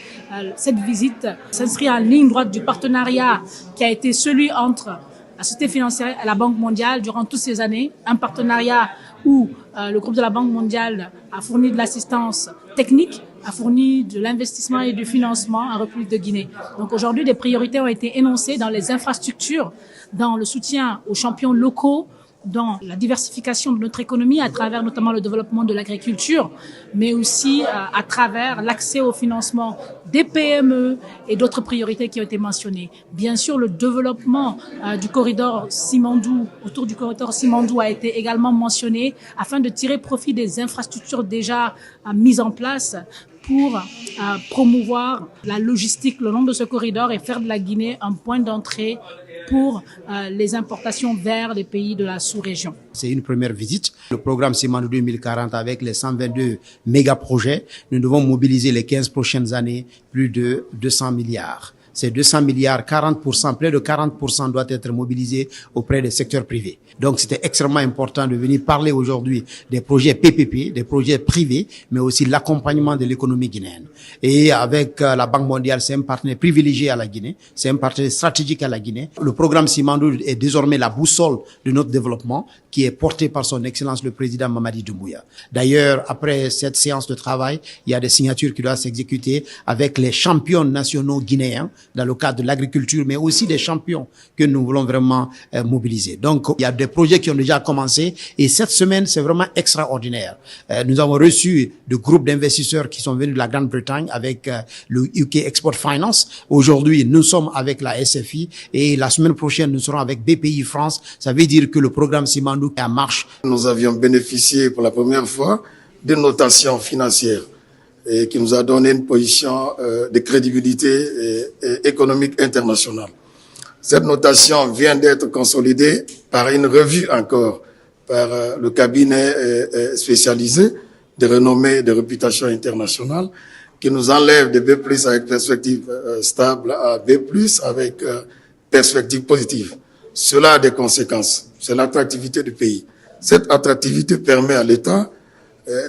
cette visite s'inscrit en ligne droite du partenariat qui a été celui entre la Société financière et la Banque mondiale durant toutes ces années, un partenariat où le groupe de la Banque mondiale a fourni de l'assistance technique, a fourni de l'investissement et du financement en République de Guinée. Donc aujourd'hui, des priorités ont été énoncées dans les infrastructures, dans le soutien aux champions locaux, dans la diversification de notre économie à travers notamment le développement de l'agriculture, mais aussi à travers l'accès au financement des PME et d'autres priorités qui ont été mentionnées. Bien sûr, le développement du corridor Simandou, autour du corridor Simandou a été également mentionné afin de tirer profit des infrastructures déjà mises en place pour promouvoir la logistique le long de ce corridor et faire de la Guinée un point d'entrée pour les importations vers les pays de la sous-région. C'est une première visite. Le programme Simandou 2040 avec les 122 méga-projets, nous devons mobiliser les 15 prochaines années plus de 200 milliards. ces 200 milliards, 40%, près de 40% doit être mobilisé auprès des secteurs privés. Donc c'était extrêmement important de venir parler aujourd'hui des projets PPP, des projets privés, mais aussi l'accompagnement de l'économie guinéenne. Et avec la Banque mondiale, c'est un partenaire privilégié à la Guinée, c'est un partenaire stratégique à la Guinée. Le programme Simandou est désormais la boussole de notre développement qui est porté par son Excellence le Président Mamadi Doumbouya. D'ailleurs, après cette séance de travail, il y a des signatures qui doivent s'exécuter avec les champions nationaux guinéens dans le cadre de l'agriculture, mais aussi des champions que nous voulons vraiment mobiliser. Donc, il y a des projets qui ont déjà commencé et cette semaine, c'est vraiment extraordinaire. Nous avons reçu de groupes d'investisseurs qui sont venus de la Grande-Bretagne avec le UK Export Finance. Aujourd'hui, nous sommes avec la SFI et la semaine prochaine, nous serons avec BPI France. Ça veut dire que le programme Simandou est en marche. Nous avions bénéficié pour la première fois d'une notation financière et qui nous a donné une position de crédibilité économique internationale. Cette notation vient d'être consolidée par une revue encore par le cabinet spécialisé de renommée et de réputation internationale qui nous enlève de B+ avec perspective stable à B+ avec perspective positive. Cela a des conséquences. C'est l'attractivité du pays. Cette attractivité permet à l'État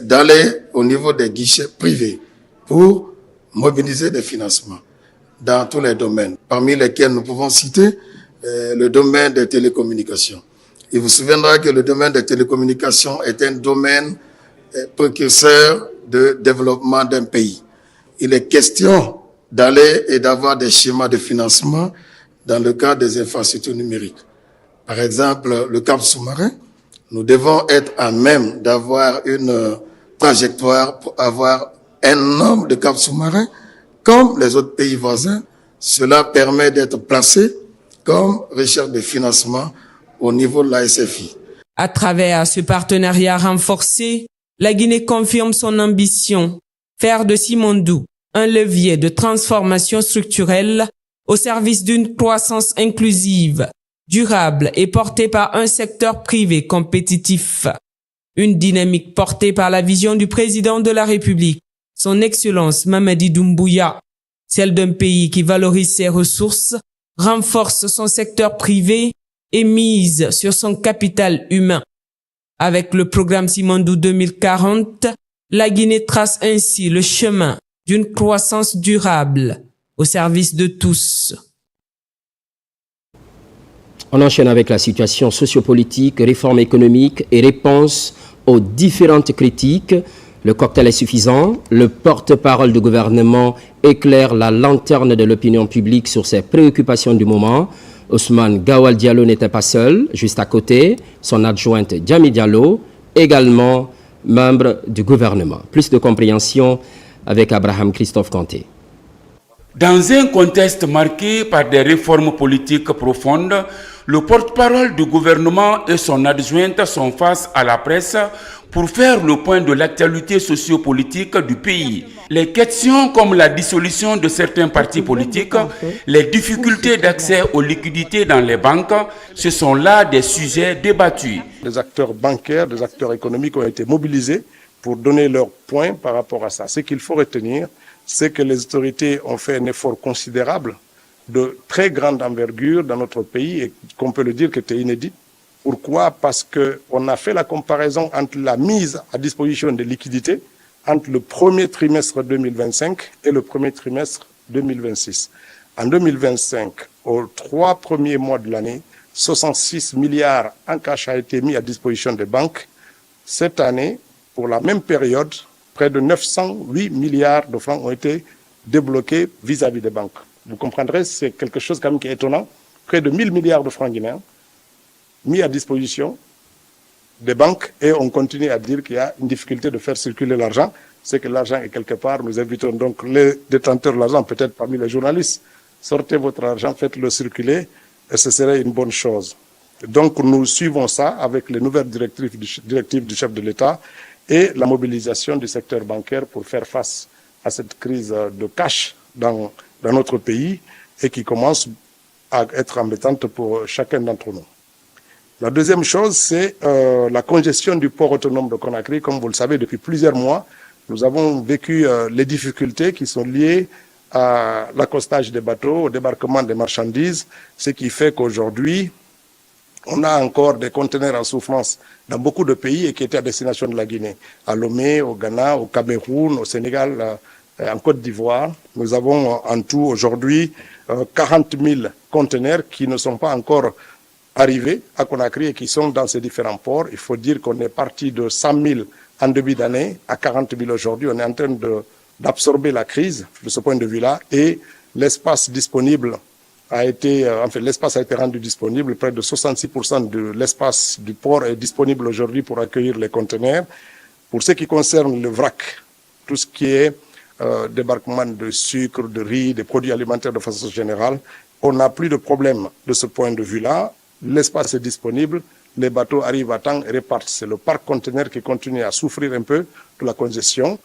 d'aller au niveau des guichets privés pour mobiliser des financements dans tous les domaines, parmi lesquels nous pouvons citer le domaine des télécommunications. Il vous souviendra que le domaine des télécommunications est un domaine précurseur de développement d'un pays. Il est question d'aller et d'avoir des schémas de financement dans le cadre des infrastructures numériques. Par exemple, le câble sous-marin, nous devons être à même d'avoir une trajectoire pour avoir un nombre de câbles sous-marins comme les autres pays voisins. Cela permet d'être placé comme recherche de financement au niveau de la SFI. À travers ce partenariat renforcé, la Guinée confirme son ambition, faire de Simandou un levier de transformation structurelle au service d'une croissance inclusive, durable et portée par un secteur privé compétitif. Une dynamique portée par la vision du président de la République, son Excellence Mamadi Doumbouya, celle d'un pays qui valorise ses ressources, renforce son secteur privé et mise sur son capital humain. Avec le programme Simandou 2040, la Guinée trace ainsi le chemin d'une croissance durable au service de tous. On enchaîne avec la situation sociopolitique, réforme économique et réponse aux différentes critiques. Le cocktail est suffisant. Le porte-parole du gouvernement éclaire la lanterne de l'opinion publique sur ses préoccupations du moment. Ousmane Gawal Diallo n'était pas seul. Juste à côté, son adjointe Djami Diallo, également membre du gouvernement. Plus de compréhension avec Abraham Christophe Kanté. Dans un contexte marqué par des réformes politiques profondes, le porte-parole du gouvernement et son adjointe sont face à la presse pour faire le point de l'actualité sociopolitique du pays. Les questions comme la dissolution de certains partis politiques, les difficultés d'accès aux liquidités dans les banques, ce sont là des sujets débattus. Des acteurs bancaires, des acteurs économiques ont été mobilisés pour donner leur point par rapport à ça. Ce qu'il faut retenir, c'est que les autorités ont fait un effort considérable de très grande envergure dans notre pays et qu'on peut le dire que c'était inédit. Pourquoi? Parce qu'on a fait la comparaison entre la mise à disposition des liquidités entre le premier trimestre 2025 et le premier trimestre 2026. En 2025, aux 3 premiers mois de l'année, 66 milliards en cash a été mis à disposition des banques. Cette année, pour la même période, près de 908 milliards de francs ont été débloqués vis-à-vis des banques. Vous comprendrez, c'est quelque chose quand même qui est étonnant. Près de 1000 milliards de francs guinéens mis à disposition des banques et on continue à dire qu'il y a une difficulté de faire circuler l'argent. C'est que l'argent est quelque part. Nous invitons donc les détenteurs de l'argent, peut-être parmi les journalistes, sortez votre argent, faites-le circuler et ce serait une bonne chose. Donc nous suivons ça avec les nouvelles directives du chef de l'État et la mobilisation du secteur bancaire pour faire face à cette crise de cash dans notre pays et qui commence à être embêtante pour chacun d'entre nous. La deuxième chose, c'est la congestion du port autonome de Conakry. Comme vous le savez, depuis plusieurs mois, nous avons vécu les difficultés qui sont liées à l'accostage des bateaux, au débarquement des marchandises, ce qui fait qu'aujourd'hui, on a encore des conteneurs en souffrance dans beaucoup de pays et qui étaient à destination de la Guinée. À Lomé, au Ghana, au Cameroun, au Sénégal, en Côte d'Ivoire. Nous avons en tout aujourd'hui 40 000 conteneurs qui ne sont pas encore arrivés à Conakry et qui sont dans ces différents ports. Il faut dire qu'on est parti de 100 000 en début d'année à 40 000 aujourd'hui. On est en train d'absorber la crise de ce point de vue-là et l'espace disponible l'espace a été rendu disponible. Près de 66% de l'espace du port est disponible aujourd'hui pour accueillir les conteneurs. Pour ce qui concerne le vrac, tout ce qui est débarquement de sucre, de riz, des produits alimentaires de façon générale, on n'a plus de problème de ce point de vue-là. L'espace est disponible, les bateaux arrivent à temps et repartent. C'est le parc conteneur qui continue à souffrir un peu de la congestion.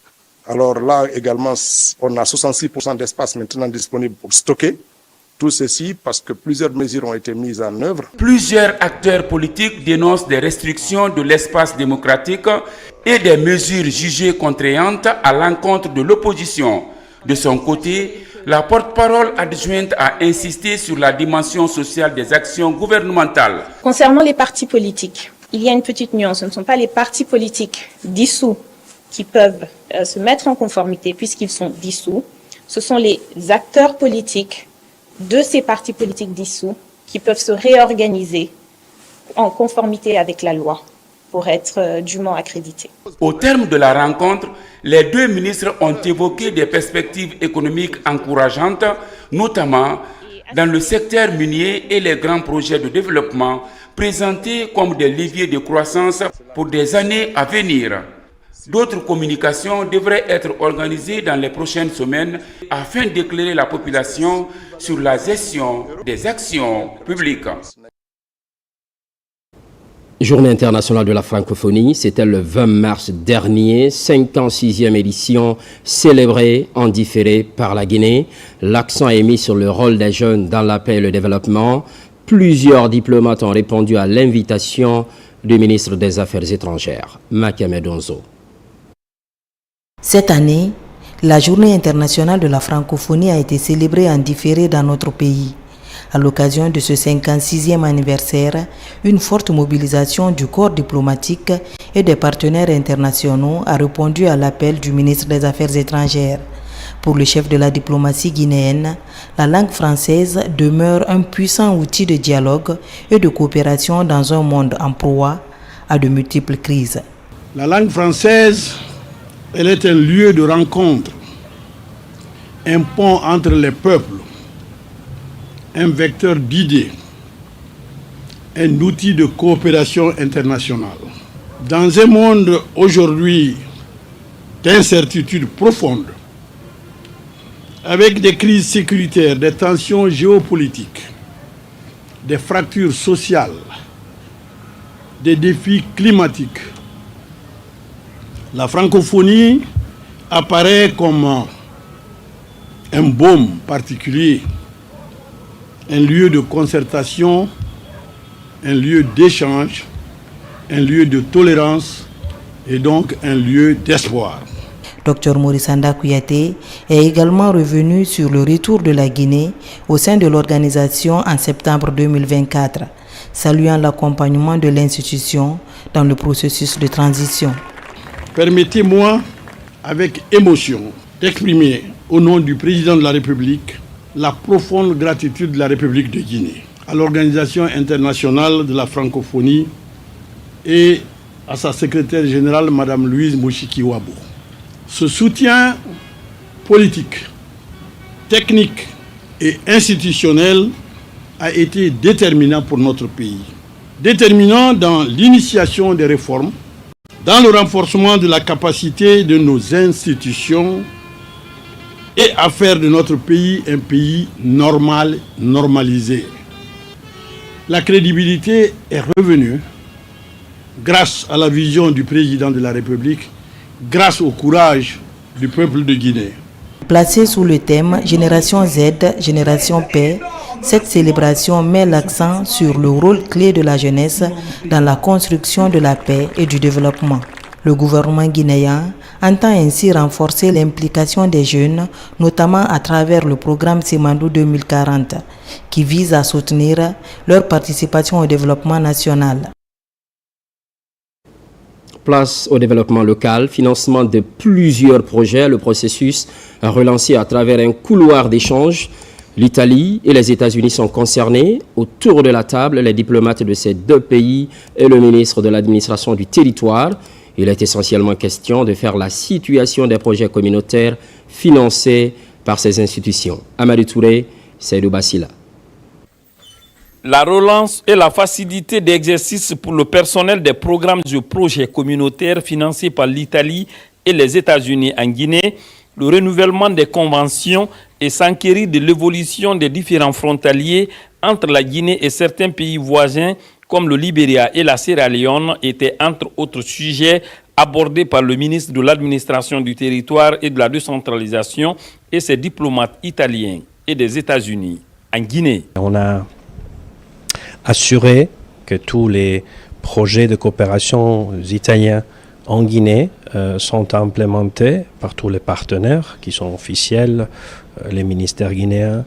Alors là également, on a 66% d'espace maintenant disponible pour stocker. Tout ceci parce que plusieurs mesures ont été mises en œuvre. Plusieurs acteurs politiques dénoncent des restrictions de l'espace démocratique et des mesures jugées contraignantes à l'encontre de l'opposition. De son côté, la porte-parole adjointe a insisté sur la dimension sociale des actions gouvernementales. Concernant les partis politiques, il y a une petite nuance. Ce ne sont pas les partis politiques dissous qui peuvent se mettre en conformité puisqu'ils sont dissous. Ce sont les acteurs politiques de ces partis politiques dissous qui peuvent se réorganiser en conformité avec la loi pour être dûment accrédités. Au terme de la rencontre, les deux ministres ont évoqué des perspectives économiques encourageantes, notamment dans le secteur minier et les grands projets de développement présentés comme des leviers de croissance pour des années à venir. D'autres communications devraient être organisées dans les prochaines semaines afin d'éclairer la population sur la gestion des actions publiques. Journée internationale de la francophonie, c'était le 20 mars dernier, 56e édition célébrée en différé par la Guinée. L'accent est mis sur le rôle des jeunes dans la paix et le développement. Plusieurs diplomates ont répondu à l'invitation du ministre des Affaires étrangères, Makame Donzo. Cette année, la Journée internationale de la francophonie a été célébrée en différé dans notre pays. À l'occasion de ce 56e anniversaire, une forte mobilisation du corps diplomatique et des partenaires internationaux a répondu à l'appel du ministre des Affaires étrangères. Pour le chef de la diplomatie guinéenne, la langue française demeure un puissant outil de dialogue et de coopération dans un monde en proie à de multiples crises. La langue française, elle est un lieu de rencontre, un pont entre les peuples, un vecteur d'idées, un outil de coopération internationale. Dans un monde aujourd'hui d'incertitudes profondes, avec des crises sécuritaires, des tensions géopolitiques, des fractures sociales, des défis climatiques, la francophonie apparaît comme un baume particulier, un lieu de concertation, un lieu d'échange, un lieu de tolérance et donc un lieu d'espoir. Dr Maurice Anda Kouyaté est également revenu sur le retour de la Guinée au sein de l'organisation en septembre 2024, saluant l'accompagnement de l'institution dans le processus de transition. Permettez-moi, avec émotion, d'exprimer au nom du président de la République la profonde gratitude de la République de Guinée à l'Organisation internationale de la francophonie et à sa secrétaire générale, Mme Louise Mouchiki-Wabo. Ce soutien politique, technique et institutionnel a été déterminant pour notre pays. Déterminant dans l'initiation des réformes, dans le renforcement de la capacité de nos institutions et à faire de notre pays un pays normal, normalisé. La crédibilité est revenue grâce à la vision du président de la République, grâce au courage du peuple de Guinée. Placée sous le thème Génération Z, Génération Paix, cette célébration met l'accent sur le rôle clé de la jeunesse dans la construction de la paix et du développement. Le gouvernement guinéen entend ainsi renforcer l'implication des jeunes, notamment à travers le programme Simandou 2040, qui vise à soutenir leur participation au développement national. Place au développement local, financement de plusieurs projets, le processus relancé à travers un couloir d'échange. L'Italie et les États-Unis sont concernés. Autour de la table, les diplomates de ces deux pays et le ministre de l'administration du territoire. Il est essentiellement question de faire la situation des projets communautaires financés par ces institutions. Amadou Touré, Seydou Bassila. La relance et la facilité d'exercice pour le personnel des programmes de projets communautaires financés par l'Italie et les États-Unis en Guinée, le renouvellement des conventions et s'enquérir de l'évolution des différents frontaliers entre la Guinée et certains pays voisins comme le Libéria et la Sierra Leone étaient entre autres sujets abordés par le ministre de l'administration du territoire et de la décentralisation et ses diplomates italiens et des États-Unis en Guinée. On a assuré que tous les projets de coopération italiens en Guinée sont implémentés par tous les partenaires qui sont officiels, les ministères guinéens,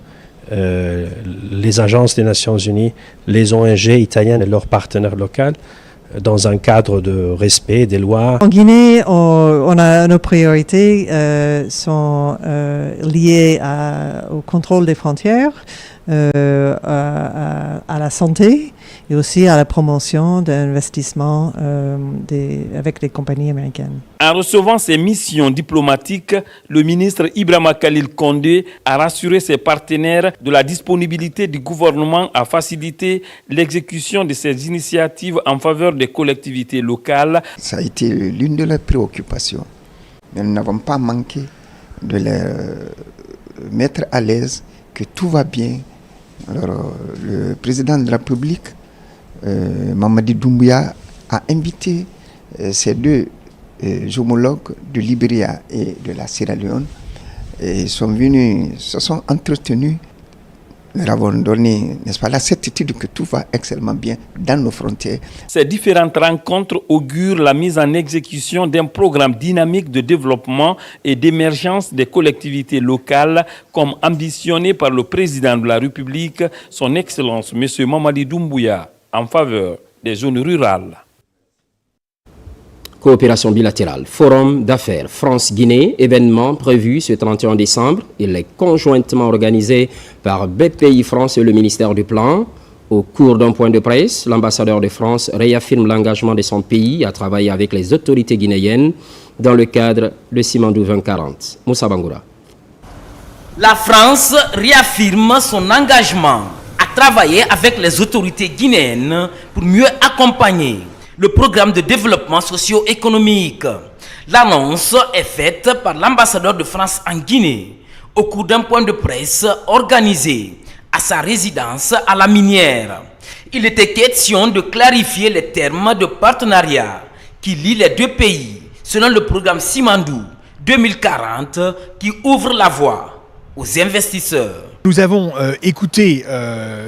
les agences des Nations Unies, les ONG italiennes et leurs partenaires locaux, dans un cadre de respect des lois. En Guinée, on a nos priorités sont liées au contrôle des frontières, à la santé et aussi à la promotion d'investissements avec les compagnies américaines. En recevant ses missions diplomatiques, le ministre Ibrahima Khalil Condé a rassuré ses partenaires de la disponibilité du gouvernement à faciliter l'exécution de ces initiatives en faveur des collectivités locales. Ça a été l'une de leurs préoccupations. Mais nous n'avons pas manqué de les mettre à l'aise que tout va bien. Alors, le président de la République, Mamadi Doumbouya, a invité ces deux homologues du Libéria et de la Sierra Leone. Et sont venus, se sont entretenus. Nous avons donné, n'est-ce pas, la certitude que tout va excellemment bien dans nos frontières. Ces différentes rencontres augurent la mise en exécution d'un programme dynamique de développement et d'émergence des collectivités locales, comme ambitionné par le président de la République, son Excellence M. Mamadi Doumbouya, en faveur des zones rurales. Coopération bilatérale, forum d'affaires France-Guinée, événement prévu ce 31 décembre. Il est conjointement organisé par BPI France et le ministère du Plan. Au cours d'un point de presse, l'ambassadeur de France réaffirme l'engagement de son pays à travailler avec les autorités guinéennes dans le cadre de Simandou 2040. Moussa Bangoura. La France réaffirme son engagement à travailler avec les autorités guinéennes pour mieux accompagner le programme de développement socio-économique. L'annonce est faite par l'ambassadeur de France en Guinée au cours d'un point de presse organisé à sa résidence à La Minière. Il était question de clarifier les termes de partenariat qui lient les deux pays selon le programme Simandou 2040 qui ouvre la voie aux investisseurs. Nous avons écouté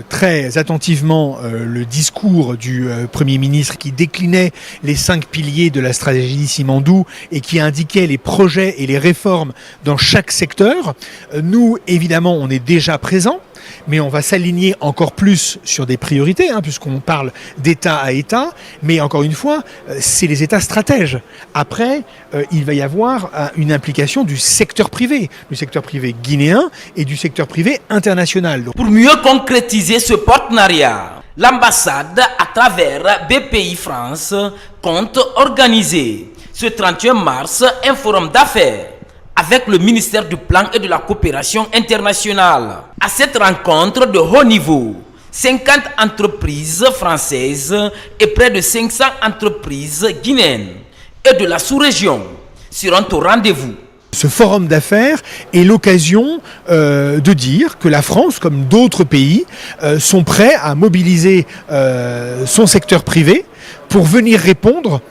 très attentivement le discours du Premier ministre qui déclinait les 5 piliers de la stratégie Simandou et qui indiquait les projets et les réformes dans chaque secteur. Nous, évidemment, on est déjà présents, mais on va s'aligner encore plus sur des priorités, puisqu'on parle d'État à État. Mais encore une fois, c'est les États stratèges. Après, il va y avoir une implication du secteur privé guinéen et du secteur privé international. Pour mieux concrétiser ce partenariat, l'ambassade, à travers BPI France, compte organiser ce 31 mars un forum d'affaires avec le ministère du Plan et de la Coopération internationale. À cette rencontre de haut niveau, 50 entreprises françaises et près de 500 entreprises guinéennes et de la sous-région seront au rendez-vous. Ce forum d'affaires est l'occasion de dire que la France, comme d'autres pays, sont prêts à mobiliser son secteur privé pour venir répondre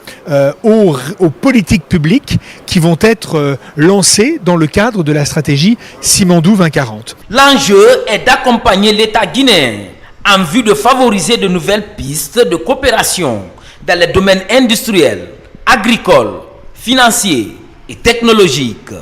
aux politiques publiques qui vont être lancées dans le cadre de la stratégie Simandou 2040. L'enjeu est d'accompagner l'État guinéen en vue de favoriser de nouvelles pistes de coopération dans les domaines industriels, agricoles, financiers, et technologique.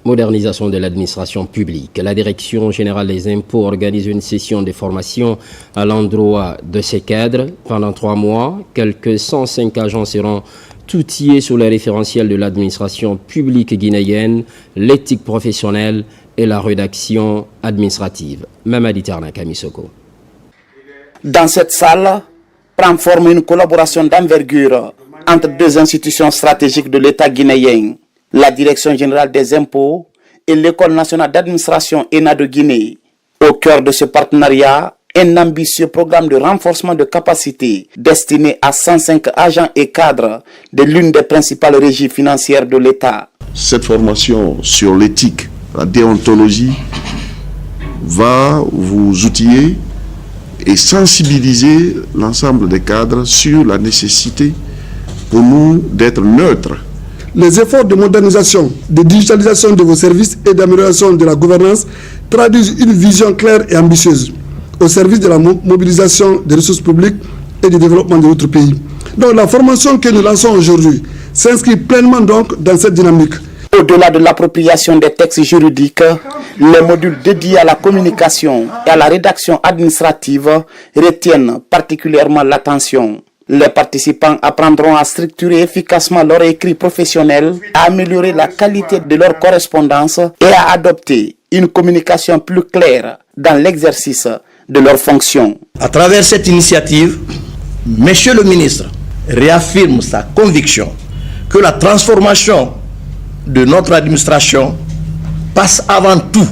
Modernisation de l'administration publique. La Direction générale des impôts organise une session de formation à l'endroit de ces cadres. Pendant 3 mois, quelques 105 agents seront outillés sur les référentiels de l'administration publique guinéenne, l'éthique professionnelle et la rédaction administrative. Mamadi Terna Kamisoko. Dans cette salle, prend forme une collaboration d'envergure entre 2 institutions stratégiques de l'État guinéen, la Direction générale des impôts et l'École nationale d'administration ENA de Guinée. Au cœur de ce partenariat, un ambitieux programme de renforcement de capacité destiné à 105 agents et cadres de l'une des principales régies financières de l'État. Cette formation sur l'éthique, la déontologie, va vous outiller et sensibiliser l'ensemble des cadres sur la nécessité pour nous d'être neutres. Les efforts de modernisation, de digitalisation de vos services et d'amélioration de la gouvernance traduisent une vision claire et ambitieuse au service de la mobilisation des ressources publiques et du développement de notre pays. Donc la formation que nous lançons aujourd'hui s'inscrit pleinement donc dans cette dynamique. Au-delà de l'appropriation des textes juridiques, les modules dédiés à la communication et à la rédaction administrative retiennent particulièrement l'attention. Les participants apprendront à structurer efficacement leur écrit professionnel, à améliorer la qualité de leur correspondance et à adopter une communication plus claire dans l'exercice de leurs fonctions. À travers cette initiative, Monsieur le ministre réaffirme sa conviction que la transformation de notre administration passe avant tout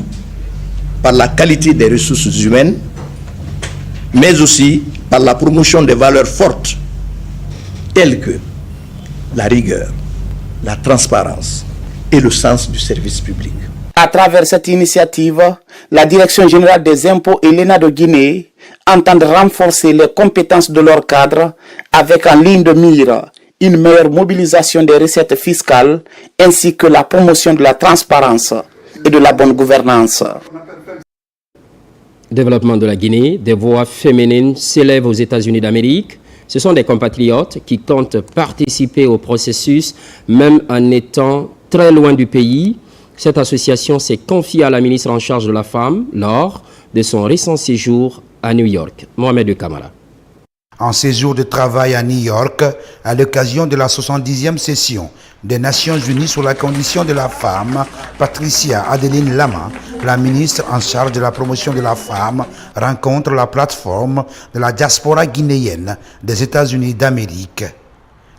par la qualité des ressources humaines, mais aussi par la promotion des valeurs fortes telles que la rigueur, la transparence et le sens du service public. À travers cette initiative, la Direction générale des impôts et l'ENA de Guinée entendent renforcer les compétences de leurs cadres avec en ligne de mire une meilleure mobilisation des recettes fiscales ainsi que la promotion de la transparence et de la bonne gouvernance. Développement de la Guinée, des voix féminines s'élèvent aux États-Unis d'Amérique. Ce sont des compatriotes qui comptent participer au processus, même en étant très loin du pays. Cette association s'est confiée à la ministre en charge de la femme lors de son récent séjour à New York. Mohamed Kamara. En séjour de travail à New York, à l'occasion de la 70e session des Nations Unies sur la condition de la femme, Patricia Adeline Lama, la ministre en charge de la promotion de la femme, rencontre la plateforme de la diaspora guinéenne des États-Unis d'Amérique.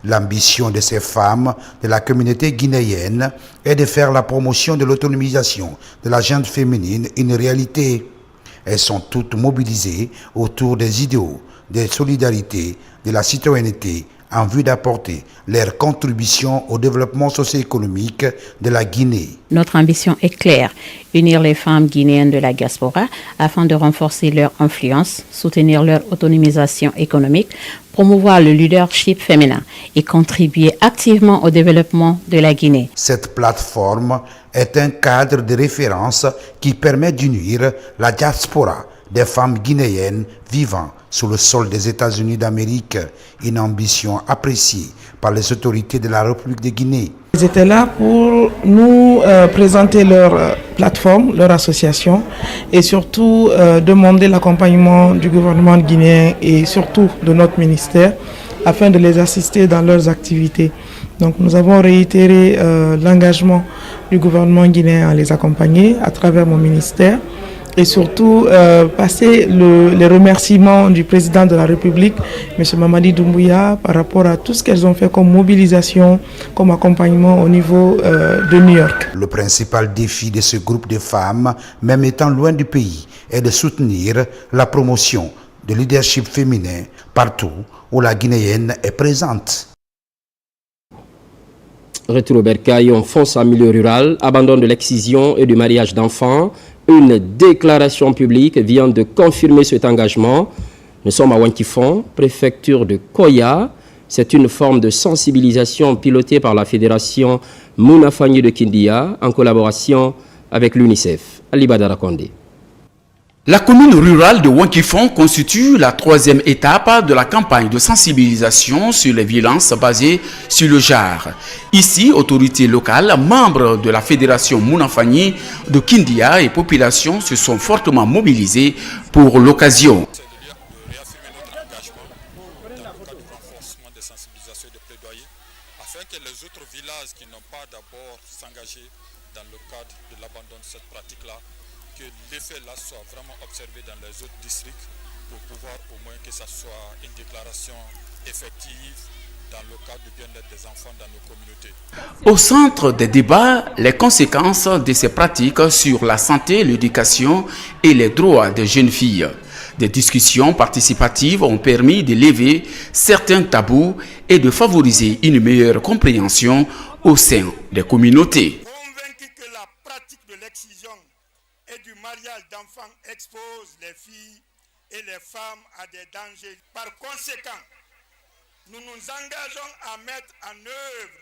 L'ambition de ces femmes de la communauté guinéenne est de faire la promotion de l'autonomisation de la gente féminine une réalité. Elles sont toutes mobilisées autour des idéaux de solidarité, de la citoyenneté, en vue d'apporter leur contribution au développement socio-économique de la Guinée. Notre ambition est claire, unir les femmes guinéennes de la diaspora afin de renforcer leur influence, soutenir leur autonomisation économique, promouvoir le leadership féminin et contribuer activement au développement de la Guinée. Cette plateforme est un cadre de référence qui permet d'unir la diaspora des femmes guinéennes vivant sur le sol des États-Unis d'Amérique, une ambition appréciée par les autorités de la République de Guinée. Ils étaient là pour nous présenter leur plateforme, leur association et surtout demander l'accompagnement du gouvernement guinéen et surtout de notre ministère afin de les assister dans leurs activités. Donc nous avons réitéré l'engagement du gouvernement guinéen à les accompagner à travers mon ministère. Et surtout passer les remerciements du président de la République, M. Mamadi Doumbouya, par rapport à tout ce qu'elles ont fait comme mobilisation, comme accompagnement au niveau de New York. Le principal défi de ce groupe de femmes, même étant loin du pays, est de soutenir la promotion de leadership féminin partout où la Guinéenne est présente. Retour au Bercail, on fonce en milieu rural, abandon de l'excision et du mariage d'enfants. Une déclaration publique vient de confirmer cet engagement. Nous sommes à Wankifon, préfecture de Koya. C'est une forme de sensibilisation pilotée par la fédération Mounafani de Kindia en collaboration avec l'UNICEF. Ali Badara Kondé. La commune rurale de Wankifon constitue la troisième étape de la campagne de sensibilisation sur les violences basées sur le genre. Ici, autorités locales, membres de la fédération Mounafani de Kindia et population se sont fortement mobilisés pour l'occasion. Afin que les autres villages qui n'ont pas d'abord s'engager dans le cadre de l'abandon de cette pratique-là, que l'effet là soit vraiment observé dans les autres districts pour pouvoir au moins que ça soit une déclaration effective dans le cadre du bien-être des enfants dans nos communautés. Au centre des débats, les conséquences de ces pratiques sur la santé, l'éducation et les droits des jeunes filles. Des discussions participatives ont permis de lever certains tabous et de favoriser une meilleure compréhension au sein des communautés. Et du mariage d'enfants expose les filles et les femmes à des dangers. Par conséquent, nous nous engageons à mettre en œuvre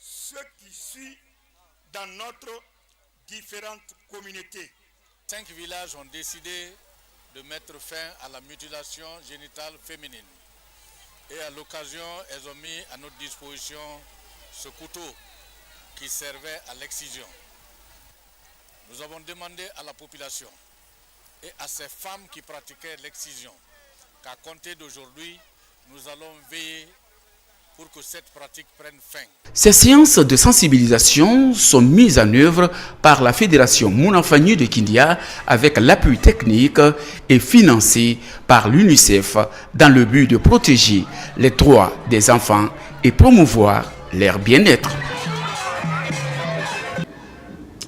ce qui suit dans notre différentes communautés. 5 villages ont décidé de mettre fin à la mutilation génitale féminine. Et à l'occasion, elles ont mis à notre disposition ce couteau qui servait à l'excision. Nous avons demandé à la population et à ces femmes qui pratiquaient l'excision qu'à compter d'aujourd'hui, nous allons veiller pour que cette pratique prenne fin. Ces séances de sensibilisation sont mises en œuvre par la Fédération Mounafani de Kindia avec l'appui technique et financé par l'UNICEF dans le but de protéger les droits des enfants et promouvoir leur bien-être.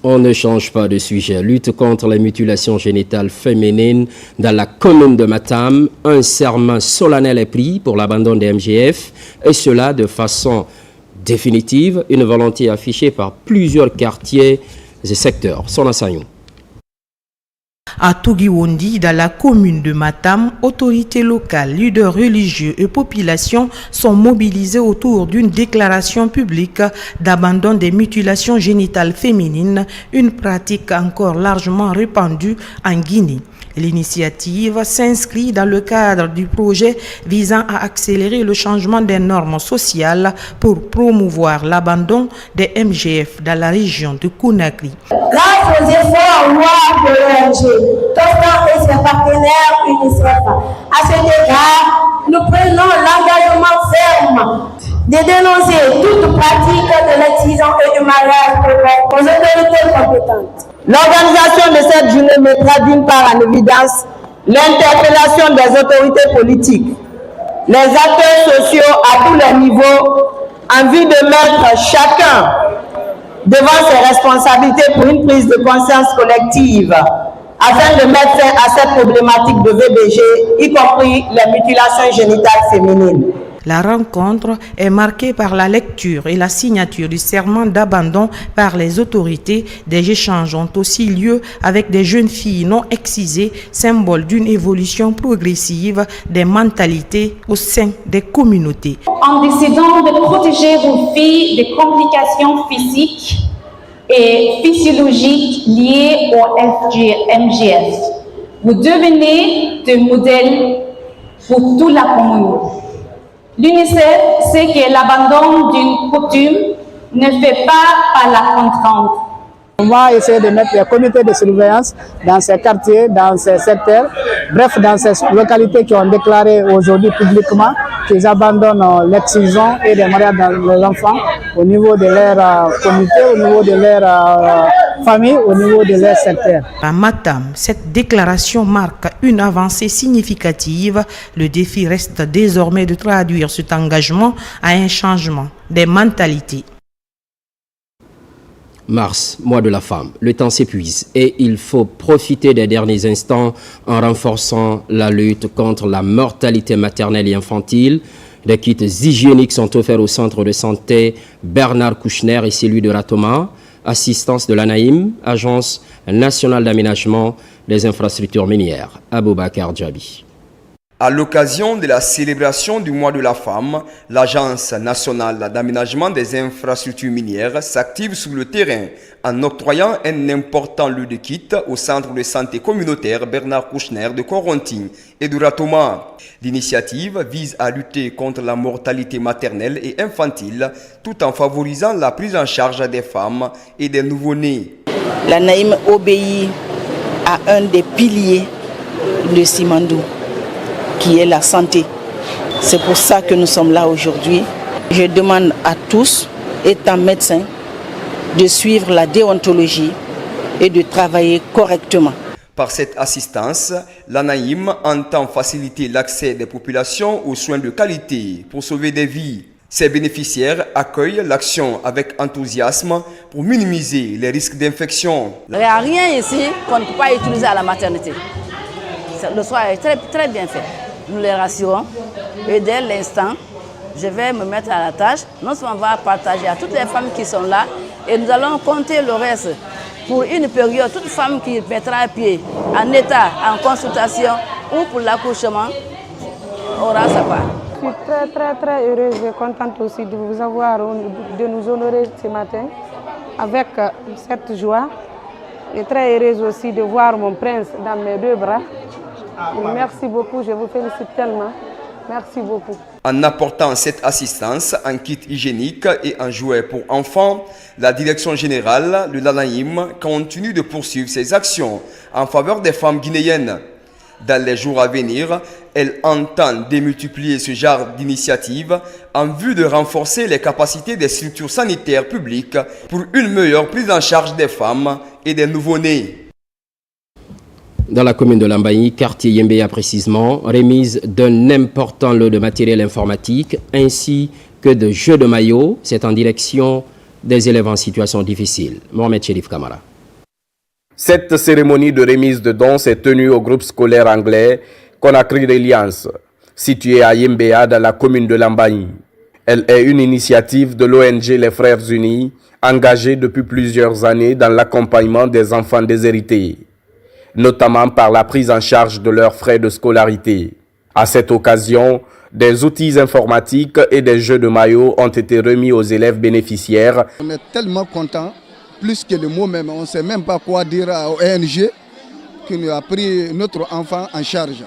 On ne change pas de sujet. Lutte contre les mutilations génitales féminines dans la commune de Matam. Un serment solennel est pris pour l'abandon des MGF et cela de façon définitive. Une volonté affichée par plusieurs quartiers et secteurs. Son assaillant. À Togiwondi, dans la commune de Matam, autorités locales, leaders religieux et populations sont mobilisés autour d'une déclaration publique d'abandon des mutilations génitales féminines, une pratique encore largement répandue en Guinée. L'initiative s'inscrit dans le cadre du projet visant à accélérer le changement des normes sociales pour promouvoir l'abandon des MGF dans la région de Conakry. Grâce aux efforts noirs de l'ONG, Tostan et ses partenaires UNICEF, à cet égard, nous prenons l'engagement ferme de dénoncer toute pratique de l'excision et du mariage aux autorités compétentes. L'organisation de cette journée mettra d'une part en évidence l'interpellation des autorités politiques, les acteurs sociaux à tous les niveaux, en vue de mettre chacun devant ses responsabilités pour une prise de conscience collective, afin de mettre fin à cette problématique de VBG, y compris les mutilations génitales féminines. La rencontre est marquée par la lecture et la signature du serment d'abandon par les autorités. Des échanges ont aussi lieu avec des jeunes filles non excisées, symbole d'une évolution progressive des mentalités au sein des communautés. En décidant de protéger vos filles des complications physiques et physiologiques liées au MGF, vous devenez des modèles pour toute la communauté. L'UNICEF sait que l'abandon d'une coutume ne fait pas par la contrainte. On va essayer de mettre les comités de surveillance dans ces quartiers, dans ces secteurs, bref, dans ces localités qui ont déclaré aujourd'hui publiquement qu'ils abandonnent l'excision et les mariages dans les enfants au niveau de leur comité, au niveau de leur famille, au niveau de leur secteur. À Matam, cette déclaration marque une avancée significative. Le défi reste désormais de traduire cet engagement à un changement des mentalités. Mars, mois de la femme. Le temps s'épuise et il faut profiter des derniers instants en renforçant la lutte contre la mortalité maternelle et infantile. Des kits hygiéniques sont offerts au centre de santé Bernard Kouchner et celui de Ratoma. Assistance de l'ANAIM, Agence nationale d'aménagement des infrastructures minières. Aboubakar Djabi. À l'occasion de la célébration du mois de la femme, l'Agence nationale d'aménagement des infrastructures minières s'active sur le terrain en octroyant un important lieu de kit au centre de santé communautaire Bernard Kouchner de Corentin et de Ratoma. L'initiative vise à lutter contre la mortalité maternelle et infantile tout en favorisant la prise en charge des femmes et des nouveau-nés. La Naïm obéit à un des piliers de Simandou, qui est la santé. C'est pour ça que nous sommes là aujourd'hui. Je demande à tous, étant médecins, de suivre la déontologie et de travailler correctement. Par cette assistance, l'ANAïM entend faciliter l'accès des populations aux soins de qualité pour sauver des vies. Ces bénéficiaires accueillent l'action avec enthousiasme pour minimiser les risques d'infection. Il n'y a rien ici qu'on ne peut pas utiliser à la maternité. Le soin est très, très bien fait. Nous les rassurons et dès l'instant, je vais me mettre à la tâche. Nous, on va partager à toutes les femmes qui sont là et nous allons compter le reste. Pour une période, toute femme qui mettra à pied en état, en consultation ou pour l'accouchement aura sa part. Je suis très, très, très heureuse et contente aussi de vous avoir, de nous honorer ce matin avec cette joie. Et très heureuse aussi de voir mon prince dans mes deux bras. Merci beaucoup, je vous félicite tellement. Merci beaucoup. En apportant cette assistance, un kit hygiénique et un jouet pour enfants, la direction générale de l'ANAïM continue de poursuivre ses actions en faveur des femmes guinéennes. Dans les jours à venir, elle entend démultiplier ce genre d'initiatives en vue de renforcer les capacités des structures sanitaires publiques pour une meilleure prise en charge des femmes et des nouveau-nés. Dans la commune de Lambaye, quartier Yembéa précisément, remise d'un important lot de matériel informatique ainsi que de jeux de maillot. C'est en direction des élèves en situation difficile. Mohamed Chérif Kamara. Cette cérémonie de remise de dons s'est tenue au groupe scolaire anglais Conakry Reliance, situé à Yembéa dans la commune de Lambaye. Elle est une initiative de l'ONG Les Frères Unis, engagée depuis plusieurs années dans l'accompagnement des enfants déshérités, notamment par la prise en charge de leurs frais de scolarité. À cette occasion, des outils informatiques et des jeux de maillot ont été remis aux élèves bénéficiaires. On est tellement contents, plus que le mot même, on ne sait même pas quoi dire aux ONG qui nous a pris notre enfant en charge.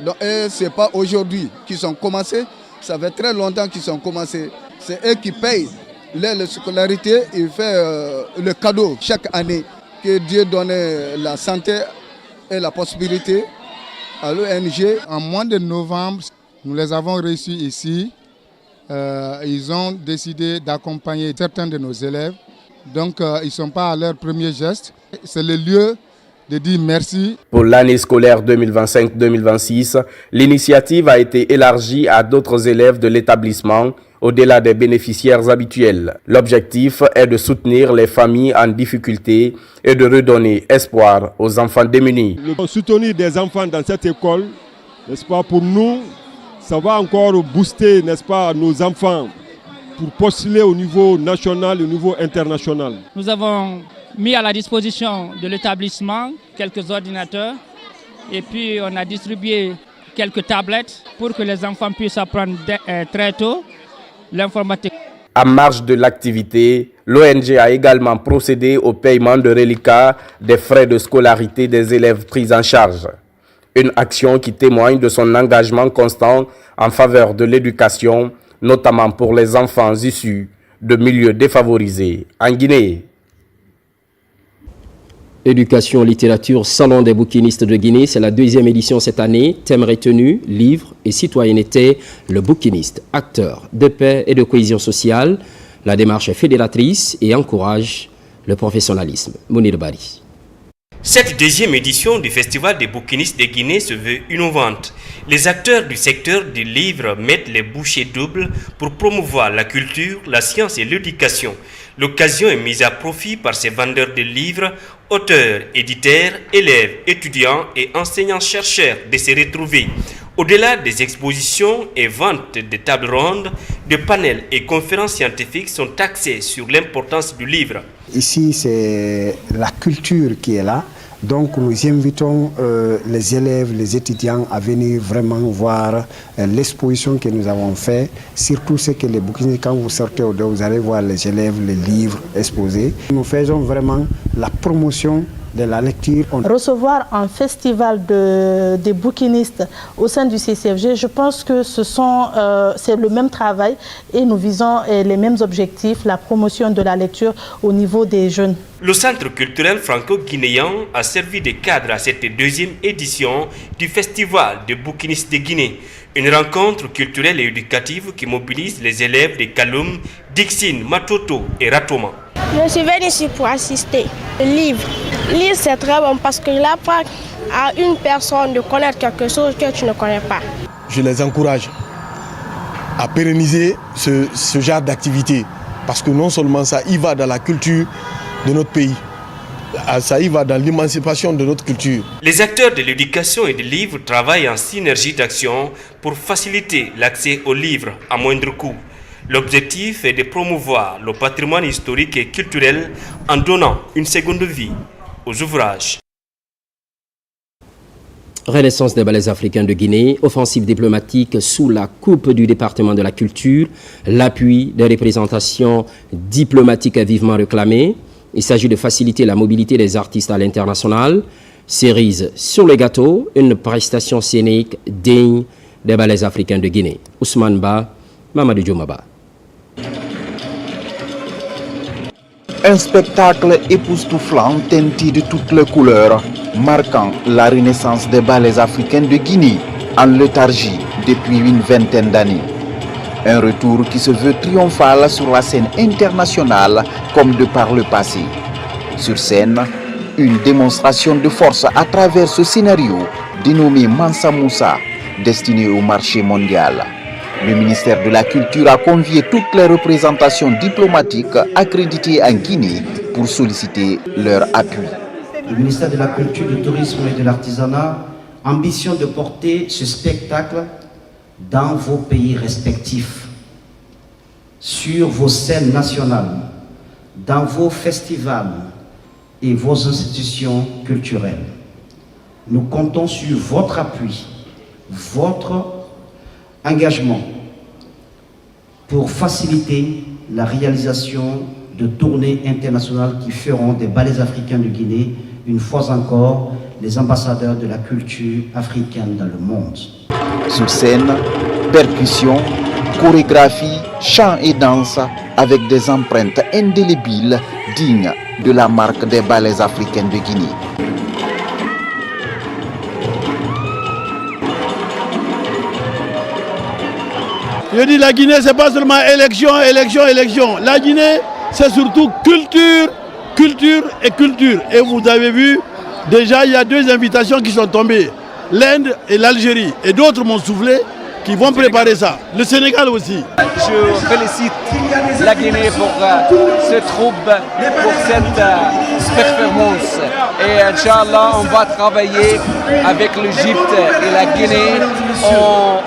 Donc, ce n'est pas aujourd'hui qu'ils sont commencés, ça fait très longtemps qu'ils sont commencés. C'est eux qui payent leur scolarité et font le cadeau chaque année. Que Dieu donne la santé et la possibilité à l'ONG. En mois de novembre, nous les avons reçus ici. Ils ont décidé d'accompagner certains de nos élèves. Donc, ils ne sont pas à leur premier geste. C'est le lieu de dire merci. Pour l'année scolaire 2025-2026, l'initiative a été élargie à d'autres élèves de l'établissement, au-delà des bénéficiaires habituels. L'objectif est de soutenir les familles en difficulté et de redonner espoir aux enfants démunis. Soutenir des enfants dans cette école, n'est-ce pas, pour nous, ça va encore booster, n'est-ce pas, nos enfants pour postuler au niveau national et au niveau international. Nous avons mis à la disposition de l'établissement quelques ordinateurs et puis on a distribué quelques tablettes pour que les enfants puissent apprendre très tôt l'informatique. En marge de l'activité, l'ONG a également procédé au paiement de reliquats des frais de scolarité des élèves pris en charge. Une action qui témoigne de son engagement constant en faveur de l'éducation, notamment pour les enfants issus de milieux défavorisés en Guinée. Éducation, littérature, Salon des bouquinistes de Guinée, c'est la 2e édition cette année. Thème retenu, livres et citoyenneté, le bouquiniste, acteur de paix et de cohésion sociale. La démarche est fédératrice et encourage le professionnalisme. Mounir Bari. Cette 2e édition du Festival des bouquinistes de Guinée se veut innovante. Les acteurs du secteur du livre mettent les bouchées doubles pour promouvoir la culture, la science et l'éducation. L'occasion est mise à profit par ces vendeurs de livres, auteurs, éditeurs, élèves, étudiants et enseignants-chercheurs de se retrouver. Au-delà des expositions et ventes de tables rondes, de panels et conférences scientifiques sont axés sur l'importance du livre. Ici, c'est la culture qui est là. Donc nous invitons les élèves, les étudiants à venir vraiment voir l'exposition que nous avons faite, surtout ce que les bouquins, quand vous sortez au dehors, vous allez voir les élèves, les livres exposés. Nous faisons vraiment la promotion de la lecture. Recevoir un festival des bouquinistes au sein du CCFG, je pense que c'est le même travail et nous visons les mêmes objectifs, la promotion de la lecture au niveau des jeunes. Le Centre culturel franco-guinéen a servi de cadre à cette deuxième édition du Festival des bouquinistes de Guinée, une rencontre culturelle et éducative qui mobilise les élèves de Kaloum, Dixine, Matoto et Ratoma. Je suis venu ici pour assister. Le livre. Lire, c'est très bon parce qu'il apprend à une personne de connaître quelque chose que tu ne connais pas. Je les encourage à pérenniser ce genre d'activité parce que non seulement ça y va dans la culture de notre pays, ça y va dans l'émancipation de notre culture. Les acteurs de l'éducation et des livres travaillent en synergie d'action pour faciliter l'accès aux livres à moindre coût. L'objectif est de promouvoir le patrimoine historique et culturel en donnant une seconde vie aux ouvrages. Renaissance des ballets africains de Guinée, offensive diplomatique sous la coupe du département de la culture, l'appui des représentations diplomatiques est vivement réclamé. Il s'agit de faciliter la mobilité des artistes à l'international. Cerise sur le gâteau, une prestation scénique digne des ballets africains de Guinée. Ousmane Ba, Mamadou Djoumaba. Un spectacle époustouflant teinté de toutes les couleurs, marquant la renaissance des ballets africains de Guinée en léthargie depuis une vingtaine d'années. Un retour qui se veut triomphal sur la scène internationale comme de par le passé. Sur scène, une démonstration de force à travers ce scénario dénommé Mansa Moussa, destiné au marché mondial. Le ministère de la Culture a convié toutes les représentations diplomatiques accréditées en Guinée pour solliciter leur appui. Le ministère de la Culture, du Tourisme et de l'Artisanat ambitionne de porter ce spectacle dans vos pays respectifs, sur vos scènes nationales, dans vos festivals et vos institutions culturelles. Nous comptons sur votre appui, votre engagement pour faciliter la réalisation de tournées internationales qui feront des ballets africains de Guinée, une fois encore, les ambassadeurs de la culture africaine dans le monde. Sur scène, percussion, chorégraphie, chant et danse avec des empreintes indélébiles dignes de la marque des ballets africains de Guinée. Je dis la Guinée, c'est pas seulement élection. La Guinée, c'est surtout culture et culture. Et vous avez vu, déjà il y a 2 invitations qui sont tombées. L'Inde et l'Algérie. Et d'autres m'ont soufflé qui vont préparer ça. Le Sénégal aussi. Je félicite la Guinée pour ce troupe, pour cette performance. Et Inch'Allah, on va travailler avec l'Égypte et la Guinée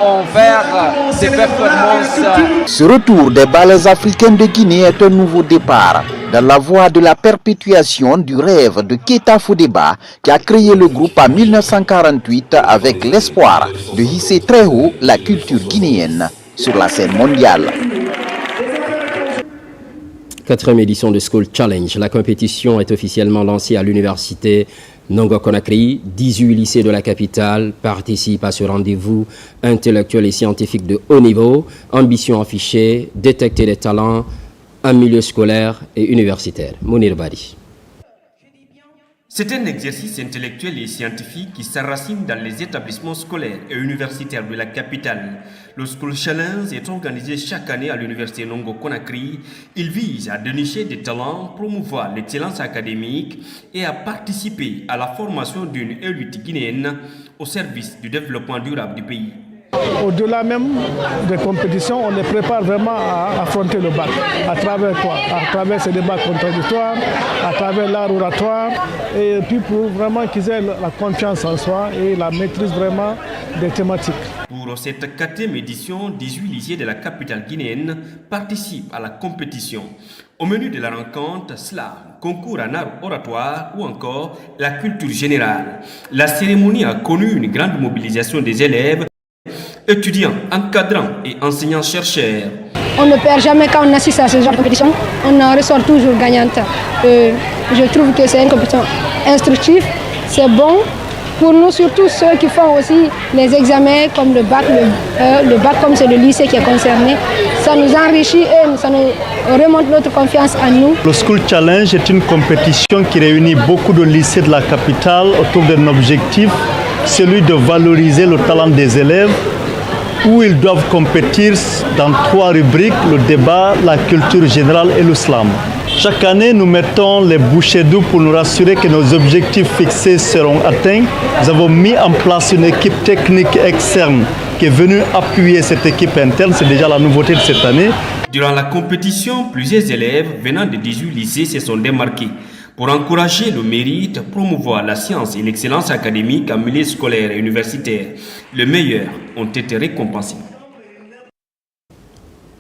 envers ces performances. Ce retour des ballets africains de Guinée est un nouveau départ dans la voie de la perpétuation du rêve de Keita Fodeba qui a créé le groupe en 1948 avec l'espoir de hisser très haut la culture guinéenne sur la scène mondiale. 4e édition de School Challenge. La compétition est officiellement lancée à l'université Nongo Conakry. 18 lycées de la capitale participent à ce rendez-vous intellectuel et scientifique de haut niveau. Ambition affichée, détecter les talents en milieu scolaire et universitaire. Mounir Bari. C'est un exercice intellectuel et scientifique qui s'enracine dans les établissements scolaires et universitaires de la capitale. Le School Challenge est organisé chaque année à l'université Nongo Conakry. Il vise à dénicher des talents, promouvoir l'excellence académique et à participer à la formation d'une élite guinéenne au service du développement durable du pays. au-delà même des compétitions, on les prépare vraiment à affronter le bac. À travers quoi? À travers ces débats contradictoires, à travers l'art oratoire, et puis pour vraiment qu'ils aient la confiance en soi et la maîtrise vraiment des thématiques. Pour cette 4e édition, 18 lycées de la capitale guinéenne participent à la compétition. Au menu de la rencontre, slam, concours en art oratoire ou encore la culture générale. La cérémonie a connu une grande mobilisation des élèves, étudiants, encadrants et enseignants-chercheurs. On ne perd jamais quand on assiste à ce genre de compétition. On en ressort toujours gagnante. Je trouve que c'est une compétition instructive, c'est bon. Pour nous, surtout ceux qui font aussi les examens comme le bac, comme c'est le lycée qui est concerné, ça nous enrichit et ça nous remonte notre confiance en nous. Le School Challenge est une compétition qui réunit beaucoup de lycées de la capitale autour d'un objectif, celui de valoriser le talent des élèves, où ils doivent compétir dans 3 rubriques, le débat, la culture générale et le slam. Chaque année, nous mettons les bouchées doubles pour nous rassurer que nos objectifs fixés seront atteints. Nous avons mis en place une équipe technique externe qui est venue appuyer cette équipe interne. C'est déjà la nouveauté de cette année. Durant la compétition, plusieurs élèves venant de 18 lycées se sont démarqués. Pour encourager le mérite, promouvoir la science et l'excellence académique en milieu scolaire et universitaire, les meilleurs ont été récompensés.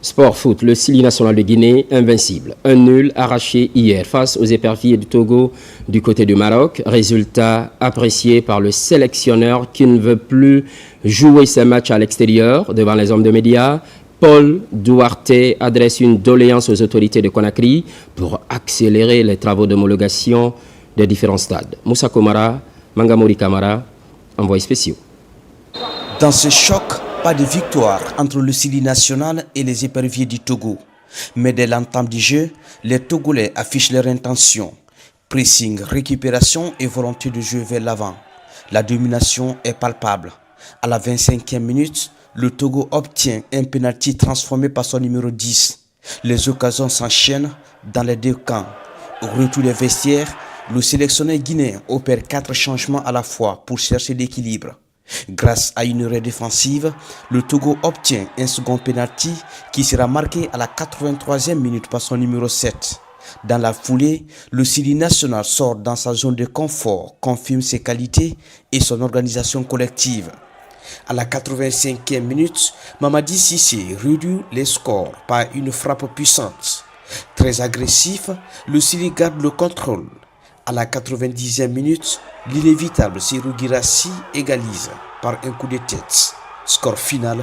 Sport foot, le Sili national de Guinée, invincible. Un nul arraché hier face aux éperviers du Togo du côté du Maroc. Résultat apprécié par le sélectionneur qui ne veut plus jouer ses matchs à l'extérieur devant les hommes de médias. Paul Duarte adresse une doléance aux autorités de Conakry pour accélérer les travaux d'homologation des différents stades. Moussa Komara, Mangamori Kamara, envoyé spéciaux. Dans ce choc, pas de victoire entre le Sili national et les éperviers du Togo. Mais dès l'entame du jeu, les Togolais affichent leur intention. Pressing, récupération et volonté de jouer vers l'avant. La domination est palpable. À la 25e minute, le Togo obtient un pénalty transformé par son numéro 10. Les occasions s'enchaînent dans les 2 camps. Au retour des vestiaires, le sélectionneur guinéen opère 4 changements à la fois pour chercher l'équilibre. Grâce à une erreur défensive, le Togo obtient un second pénalty qui sera marqué à la 83e minute par son numéro 7. Dans la foulée, le Sili national sort dans sa zone de confort, confirme ses qualités et son organisation collective. À la 85e minute, Mamadi Cissé réduit les scores par une frappe puissante. Très agressif, le Sili garde le contrôle. À la 90e minute, l'inévitable Serhou Guirassy égalise par un coup de tête. Score final,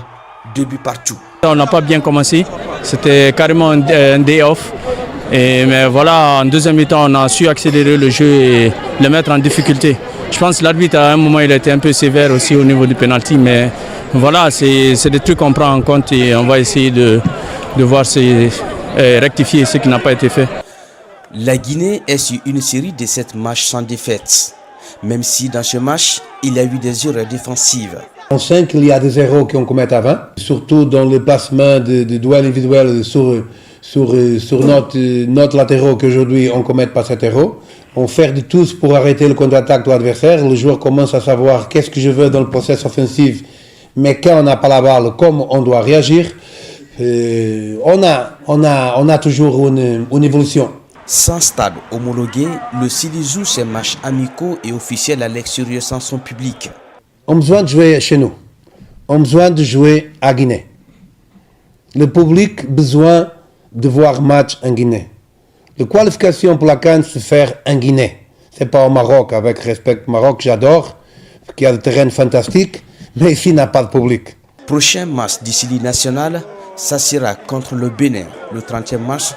2 buts partout. On n'a pas bien commencé, c'était carrément un day off. Mais voilà, en deuxième mi-temps, on a su accélérer le jeu et le mettre en difficulté. Je pense que l'arbitre, à un moment, il était un peu sévère aussi au niveau du penalty. Mais voilà, c'est des trucs qu'on prend en compte et on va essayer de voir rectifier ce qui n'a pas été fait. La Guinée est sur une série de 7 matchs sans défaite. Même si dans ce match, il y a eu des erreurs défensives. On sait qu'il y a des erreurs qu'on commet avant, surtout dans le placement de duels individuels sur notre latéraux qu'aujourd'hui on ne commet pas cette erreur. On fait de tout pour arrêter le contre-attaque de l'adversaire. Le joueur commence à savoir qu'est-ce que je veux dans le processus offensif, mais quand on n'a pas la balle, comment on doit réagir. On a toujours une évolution. Sans stade homologué, le Sili joue ses matchs amicaux et officiels à l'extérieur sans son public. On a besoin de jouer chez nous. On a besoin de jouer à Guinée. Le public a besoin de voir match en Guinée. La qualification pour la CAN se fait en Guinée. Ce n'est pas au Maroc, avec respect au Maroc, j'adore, qui a des terrains fantastiques, mais ici, il n'y a pas de public. Prochain match du Sili national, ça sera contre le Bénin, le 30e mars